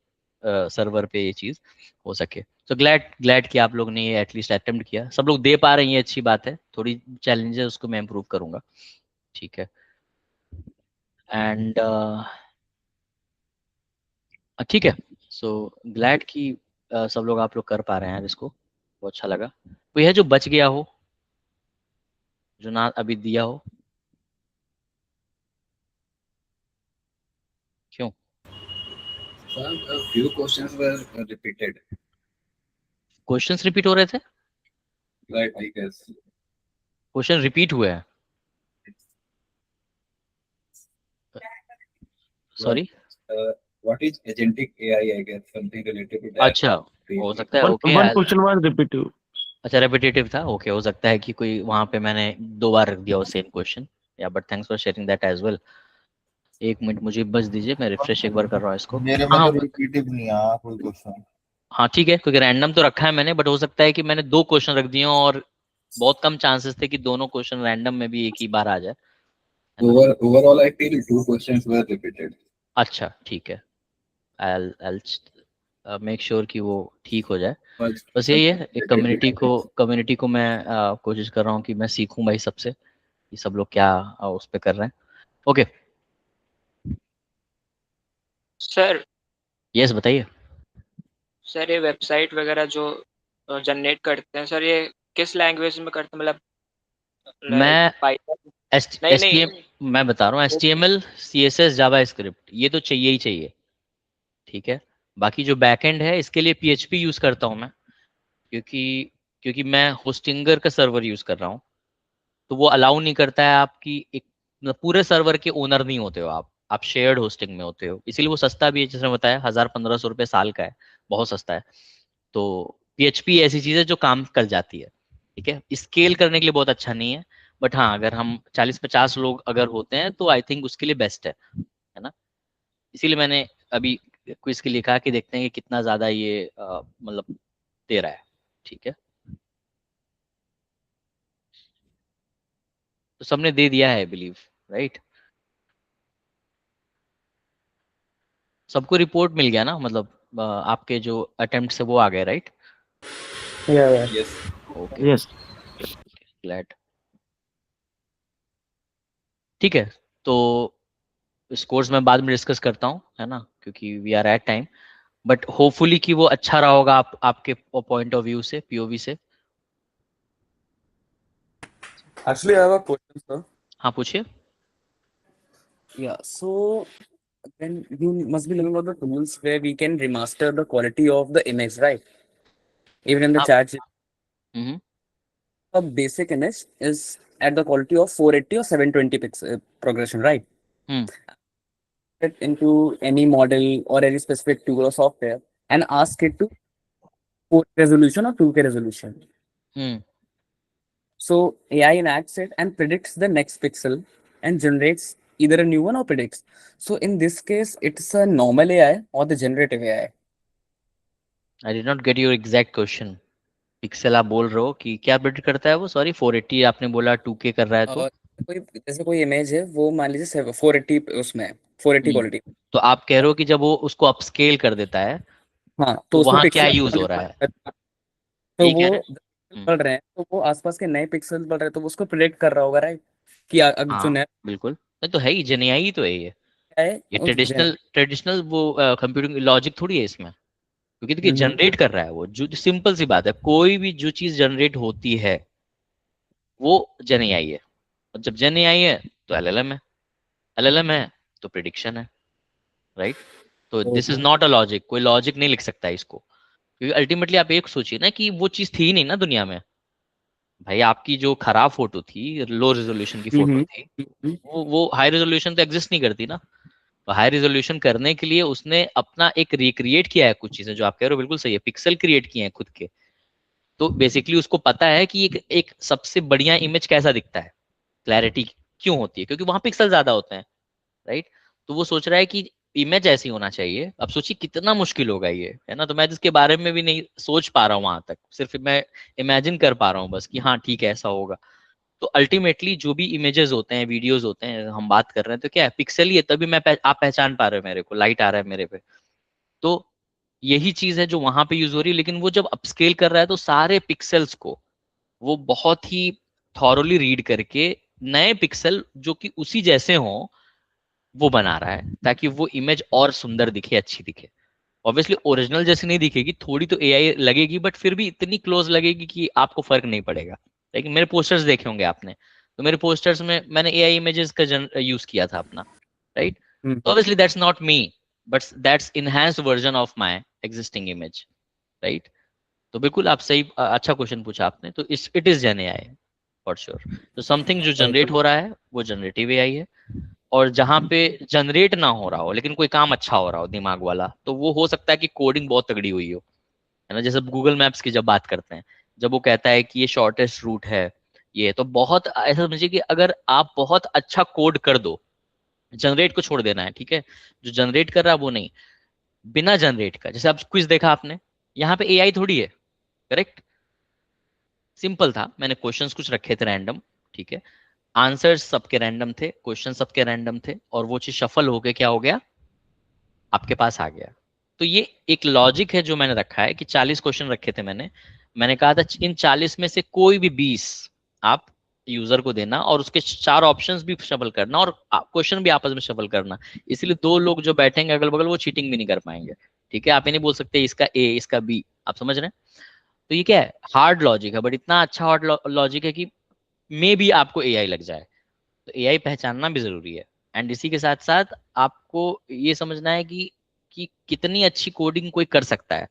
सर्वर पे ये चीज हो सके। तो ग्लैड ग्लैड कि आप लोग ने ये एटलीस्ट अटेम्प्ट किया। सब लोग दे पा रहे हैं, ये अच्छी बात है। थोड़ी चैलेंजेस उसको मैं इम्प्रूव करूंगा, ठीक है। एंड ठीक है। सो ग्लैड कि सब लोग, आप लोग कर पा रहे हैं यार इसको, बहुत अच्छा लगा। कोई है जो बच गया हो, जो ना अभी दिया हो? क्यों? Sir, a few questions were repeated. Questions repeat हो रहे थे? Right, I guess. Question repeat हुए हैं? What, sorry? what is agentic AI? I guess something related to that. अच्छा, हो सकता है। One okay, one question was repetitive. अच्छा रेपिटेटिव था, ओके। हो सकता है कि कोई वहां पे मैंने 2 बार रख दिया हो सेम क्वेश्चन। या but thanks for sharing that as well. 1 minute मुझे बस दीजिए, मैं रिफ्रेश एक बार कर रहा हूँ इसको। मेरे में हाँ तो हाँ रिपीटिव नहीं आया कोई क्वेश्चन। हाँ, ठीक है, क्योंकि रैंडम तो रखा है मैंने, बट हो सकता है कि मैंने 2 क्वेश्चन रख दिए हों और बहुत कम चांसेस थे कि दोनों क्वेश्चन रैंडम में भी एक ही बार आ जाए, है ना? Overall, I feel two questions were repeated. अच्छा ठीक है, I'll मेक श्योर कि वो ठीक हो जाए। First, बस यही something है, एक related to कम्युनिटी को मैं कोशिश कर रहा हूँ कि मैं सीखूं भाई सबसे, कि सब लोग क्या उस पे कर रहे हैं। ओके, सर यस बताइए। सर ये वेबसाइट वगैरह जो जनरेट करते हैं सर, ये किस लैंग्वेज में करते हैं? मतलब लाइक मैं पाइथन? एस नहीं टी नहीं, एम मैं बता रहा हूँ, HTML CSS जावा स्क्रिप्ट ये तो चाहिए ही चाहिए, ठीक है। बाकी जो बैकएंड है इसके लिए PHP यूज करता हूँ मैं, क्योंकि क्योंकि मैं होस्टिंगर का सर्वर यूज कर रहा हूँ। तो वो अलाउ नहीं करता है आपकी एक, मतलब पूरे सर्वर के ओनर नहीं होते हो आप शेयर्ड होस्टिंग में होते हो। इसीलिए वो सस्ता भी है, जैसे मैं बताया 1000-1500 रुपये साल का है, बहुत सस्ता है। तो PHP ऐसी चीज है जो काम कर जाती है, ठीक है। स्केल करने के लिए बहुत अच्छा नहीं है, बट हाँ अगर हम 40-50 लोग अगर होते हैं तो आई थिंक उसके लिए बेस्ट है ना। इसीलिए मैंने अभी क्विज के लिए कहा कि देखते हैं कि कितना ज्यादा ये मतलब दे रहा है। ठीक है, तो सबने दे दिया है बिलीव, राइट? सबको रिपोर्ट मिल गया ना, मतलब आपके जो अटेम्प्ट है वो आ गए, right? Yeah. Yes. Okay, yes glad. ठीक है, तो स्कोर्स मैं बाद में डिस्कस करता हूँ, है ना, क्योंकि we are at time. But hopefully कि वो अच्छा रहा होगा आपके पॉइंट ऑफ व्यू से, पीओवी से। Actually, I have a question, sir. हाँ पूछिए। Yeah, so then you must be looking at the tools where we can remaster the quality of the image, right? Even in the आप chat, hmm, the basic image is at the quality of 480 or 720 pixel progression, right? Hmm, It into any model or any specific tool or software and ask it to 4K resolution or 2K resolution. Hmm. So AI enacts it and predicts the next pixel and generates either a new one or predicts. So in this case, it's a normal AI or the generative AI. I did not get your exact question. Pixel आप बोल रहे हो कि क्या प्रिडिक्ट करता है वो? सॉरी, 480 आपने बोला 2K कर रहा है तो? कोई जैसे कोई इमेज है वो मान लीजिए 480 उसमें 480 क्वालिटी। तो आप कह रहे हो कि जब वो उसको अपस्केल कर देता है हाँ तो तो उसमें वहाँ क्या पिक्सल यूज हो रहा है? तो यही वो कह रहे हैं? बढ़ रहे हैं तो वो आसपास के नए पिक्सल बढ़ रहे हैं तो वो उसको प्रिडिक्ट कर रहा होगा, राइट? कि जो हाँ नया बिल्कुल, ये तो है ही, जेनेआई तो है है ये उस ट्रेडिशनल वो कंप्यूटिंग लॉजिक थोड़ी है इसमें। क्योंकि देखिए हम्म जनरेट कर रहा है वो, जो सिंपल सी बात है, कोई भी जो चीज जनरेट होती है वो जेनेआई है। और जब जेनेआई है तो एलएलएम है, एलएलएम है तो प्रिडिक्शन है, राइट? तो this is not a logic, कोई लॉजिक नहीं लिख सकता है इसको। क्योंकि अल्टीमेटली आप एक सोचिए ना कि वो चीज थी ही नहीं ना दुनिया में। भाई आपकी जो खराब फोटो थी, लो रेजोल्यूशन की फोटो हम्म थी, वो हाई रेजोल्यूशन तो एग्जिस्ट नहीं करती ना। तो हाई रेजोल्यूशन करने के लिए उसने अपना एक रिक्रिएट किया है, कुछ चीजें जो आप कह रहे हो बिल्कुल सही है, पिक्सल क्रिएट किए हैं खुद के। तो बेसिकली उसको पता है कि एक सबसे बढ़िया इमेज कैसा दिखता है, क्लैरिटी क्यों होती है, क्योंकि वहां पिक्सल ज्यादा होते हैं, राइट? तो वो सोच रहा है कि इमेज ऐसी होना चाहिए। अब सोचिए कितना मुश्किल होगा ये, है ना। तो मैं जिसके बारे में भी नहीं सोच पा रहा हूँ वहां तक, सिर्फ मैं इमेजिन कर पा रहा हूँ बस कि हाँ ठीक है ऐसा होगा। तो अल्टीमेटली जो भी इमेजेस होते हैं, वीडियोस होते हैं, हम बात कर रहे हैं तो क्या है, पिक्सल ही है, तभी आप पहचान पा रहे हो मेरे को, लाइट आ रहा है मेरे पे। तो यही चीज है जो वहां पे यूज हो रही है। लेकिन वो जब अपस्केल कर रहा है तो सारे पिक्सल्स को वो बहुत ही थॉरोली रीड करके नए पिक्सल जो कि उसी जैसे हों वो बना रहा है, ताकि वो इमेज और सुंदर दिखे, अच्छी दिखे। ऑब्वियसली ओरिजिनल जैसी नहीं दिखेगी, थोड़ी तो एआई लगेगी, बट फिर भी इतनी क्लोज लगेगी कि आपको फर्क नहीं पड़ेगा। लेकिन मेरे पोस्टर्स देखे होंगे आपने, तो मेरे पोस्टर्स में मैंने एआई इमेजेस का यूज किया था अपना, राइट? तो obviously that's not me, but that's enhanced version of my existing image, right? तो बिल्कुल आप सही, अच्छा क्वेश्चन पूछा आपने। तो इट इज जन एआई फॉर श्योर। तो समथिंग जो जनरेट हो रहा है वो जनरेटिव एआई है। और जहां पे जनरेट ना हो रहा हो लेकिन कोई काम अच्छा हो रहा हो दिमाग वाला, तो वो हो सकता है कि कोडिंग बहुत तगड़ी हुई हो, है ना। जैसे गूगल मैप्स की जब बात करते हैं, जब वो कहता है कि ये शॉर्टेस्ट रूट है, ये तो बहुत ऐसा समझिए कि अगर आप बहुत अच्छा कोड कर दो, जनरेट को छोड़ देना है, ठीक है, जो जनरेट कर रहा है वो नहीं, बिना जनरेट का, जैसे आप क्विज देखा आपने, यहाँ पे एआई थोड़ी है, करेक्ट? सिंपल था, मैंने क्वेश्चंस कुछ रखे थे रैंडम, ठीक है, आंसर्स सबके रैंडम थे, क्वेश्चन सबके रैंडम थे, और वो चीज शफल होके क्या हो गया, आपके पास आ गया। तो ये एक लॉजिक है जो मैंने रखा है कि 40 क्वेश्चन रखे थे मैंने कहा था इन 40 में से कोई भी 20 आप यूजर को देना, और उसके 4 ऑप्शंस भी शफल करना, और क्वेश्चन भी आपस में शफल करना। इसलिए 2 लोग जो बैठेंगे अगल बगल वो चीटिंग भी नहीं कर पाएंगे, ठीक है। आप ये नहीं बोल सकते इसका ए इसका बी, आप समझ रहे हैं? तो ये क्या है, हार्ड लॉजिक है, बट इतना अच्छा हार्ड लॉजिक है कि मे भी आपको एआई लग जाए। तो एआई पहचानना भी जरूरी है। एंड इसी के साथ साथ आपको ये समझना है कि कितनी अच्छी कोडिंग कोई कर सकता है।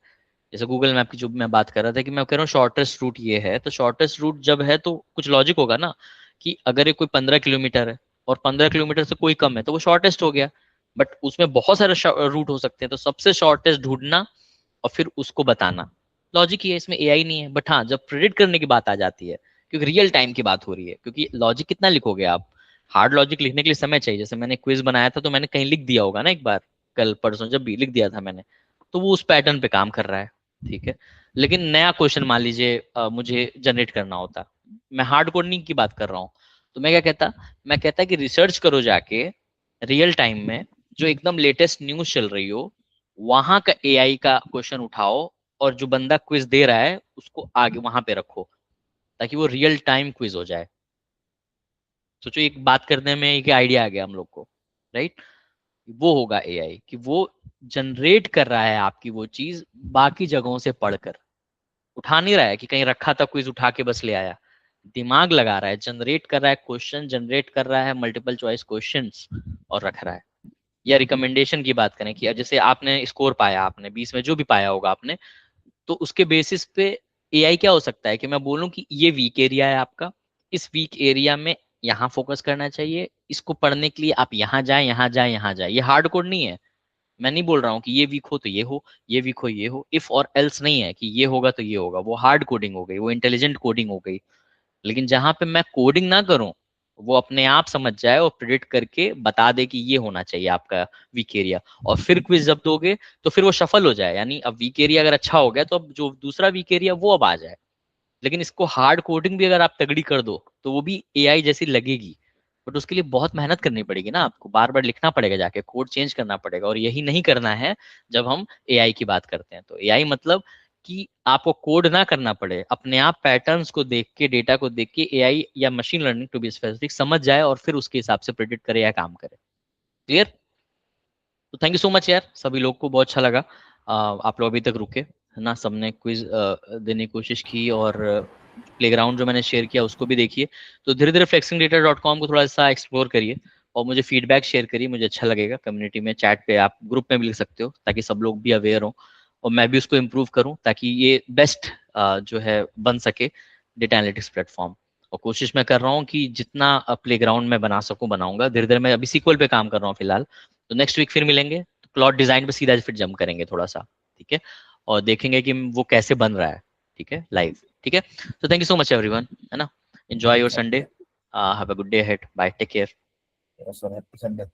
जैसे गूगल मैप की जो मैं बात कर रहा था कि मैं कह रहा हूँ शॉर्टेस्ट रूट ये है, तो शॉर्टेस्ट रूट जब है तो कुछ लॉजिक होगा ना, कि अगर ये कोई 15 किलोमीटर है और 15 किलोमीटर से कोई कम है तो वो शॉर्टेस्ट हो गया। बट उसमें बहुत सारे रूट हो सकते हैं, तो सबसे शॉर्टेस्ट ढूंढना और फिर उसको बताना, लॉजिक ही है, इसमें एआई नहीं है। बट हाँ, जब प्रिडिक्ट करने की बात आ जाती है क्योंकि रियल टाइम की बात हो रही है। क्योंकि लॉजिक कितना लिखोगे आप, हार्ड लॉजिक लिखने के लिए समय चाहिए। जैसे मैंने क्विज बनाया था तो मैंने कहीं लिख दिया होगा ना, एक बार कल परसों जब भी लिख दिया था मैंने, तो वो उस पैटर्न पे काम कर रहा है, ठीक है। लेकिन नया क्वेश्चन मान लीजिए मुझे जनरेट करना होता, मैं हार्ड कोडिंग की बात कर रहा हूँ, तो मैं क्या कहता, मैं कहता कि रिसर्च करो जाके रियल टाइम में, जो एकदम लेटेस्ट न्यूज चल रही हो, वहां का एआई का क्वेश्चन उठाओ और जो बंदा क्विज दे रहा है उसको आगे वहां पे रखो, ताकि वो रियल टाइम क्विज हो जाए। सोचो एक बात करने में एक आइडिया आ गया हम लोग को, राइट। वो होगा एआई कि वो जनरेट कर रहा है आपकी वो चीज बाकी जगहों से पढ़कर, उठा नहीं रहा है कि कहीं रखा था क्विज उठा के बस ले आया, दिमाग लगा रहा है, जनरेट कर रहा है क्वेश्चन, जनरेट कर रहा है मल्टीपल चॉइस क्वेश्चंस और रख रहा है। या रिकमेंडेशन की बात करें कि अब जैसे आपने स्कोर पाया, आपने 20 में जो भी पाया होगा आपने, तो उसके बेसिस पे एआई क्या हो सकता है कि मैं बोलूं कि ये वीक एरिया है आपका, इस वीक एरिया में यहाँ फोकस करना चाहिए, इसको पढ़ने के लिए आप यहाँ जाए, यहाँ जाए, यहाँ जाए। ये हार्ड कोड नहीं है, मैं नहीं बोल रहा हूँ कि ये वीक हो तो ये हो, ये वीक हो ये हो, इफ और एल्स नहीं है कि ये होगा तो ये होगा, वो हार्ड कोडिंग हो गई, वो इंटेलिजेंट कोडिंग हो गई। लेकिन जहां पे मैं कोडिंग ना करूं, वो अपने आप समझ जाए और प्रिडिक्ट करके बता दे कि ये होना चाहिए आपका वीक एरिया, और फिर क्विज जब दोगे तो फिर वो सफल हो जाए। यानी अब वीक एरिया अगर अच्छा हो गया तो अब जो दूसरा वीक एरिया वो अब आ जाए। लेकिन इसको हार्ड कोडिंग भी अगर आप तगड़ी कर दो तो वो भी एआई जैसी लगेगी, बट उसके लिए बहुत मेहनत करनी पड़ेगी ना, आपको बार बार लिखना पड़ेगा, जाके कोड चेंज करना पड़ेगा, और यही नहीं करना है जब हम एआई की बात करते हैं। तो एआई मतलब कि आपको कोड ना करना पड़े, अपने आप पैटर्न्स को देख के, डेटा को देख के एआई या machine learning to be specific समझ जाए और फिर उसके हिसाब से प्रेडिक्ट करे या काम करे। क्लियर? तो थैंक यू सो मच यार, सभी लोग को बहुत अच्छा लगा। आप लोग अभी तक रुके है ना, सबने क्विज देने की कोशिश की, और प्लेग्राउंड जो मैंने शेयर किया उसको भी देखिए। तो धीरे धीरे flexiongdata.com को थोड़ा सा एक्सप्लोर करिए और मुझे फीडबैक शेयर करिए, मुझे अच्छा लगेगा। कम्युनिटी में, चैट पे, आप ग्रुप में भी लिख सकते हो ताकि सब लोग भी अवेयर हो और मैं भी उसको इम्प्रूव करूँ, ताकि ये बेस्ट जो है बन सके डेटा एनालिटिक्स प्लेटफॉर्म। और कोशिश मैं कर रहा हूँ कि जितना प्लेग्राउंड में बना सकूँ बनाऊंगा। धीरे धीरे मैं अभी सीक्वल पे काम कर रहा हूँ फिलहाल, तो नेक्स्ट वीक फिर मिलेंगे, तो प्लॉट डिजाइन पे सीधा फिर जंप करेंगे थोड़ा सा, ठीक है, और देखेंगे कि वो कैसे बन रहा है, ठीक है, लाइव, ठीक है। तो thank you so much everyone, है ना, enjoy your Sunday, have a good day ahead, bye, take care. Yes, sir. Happy Sunday.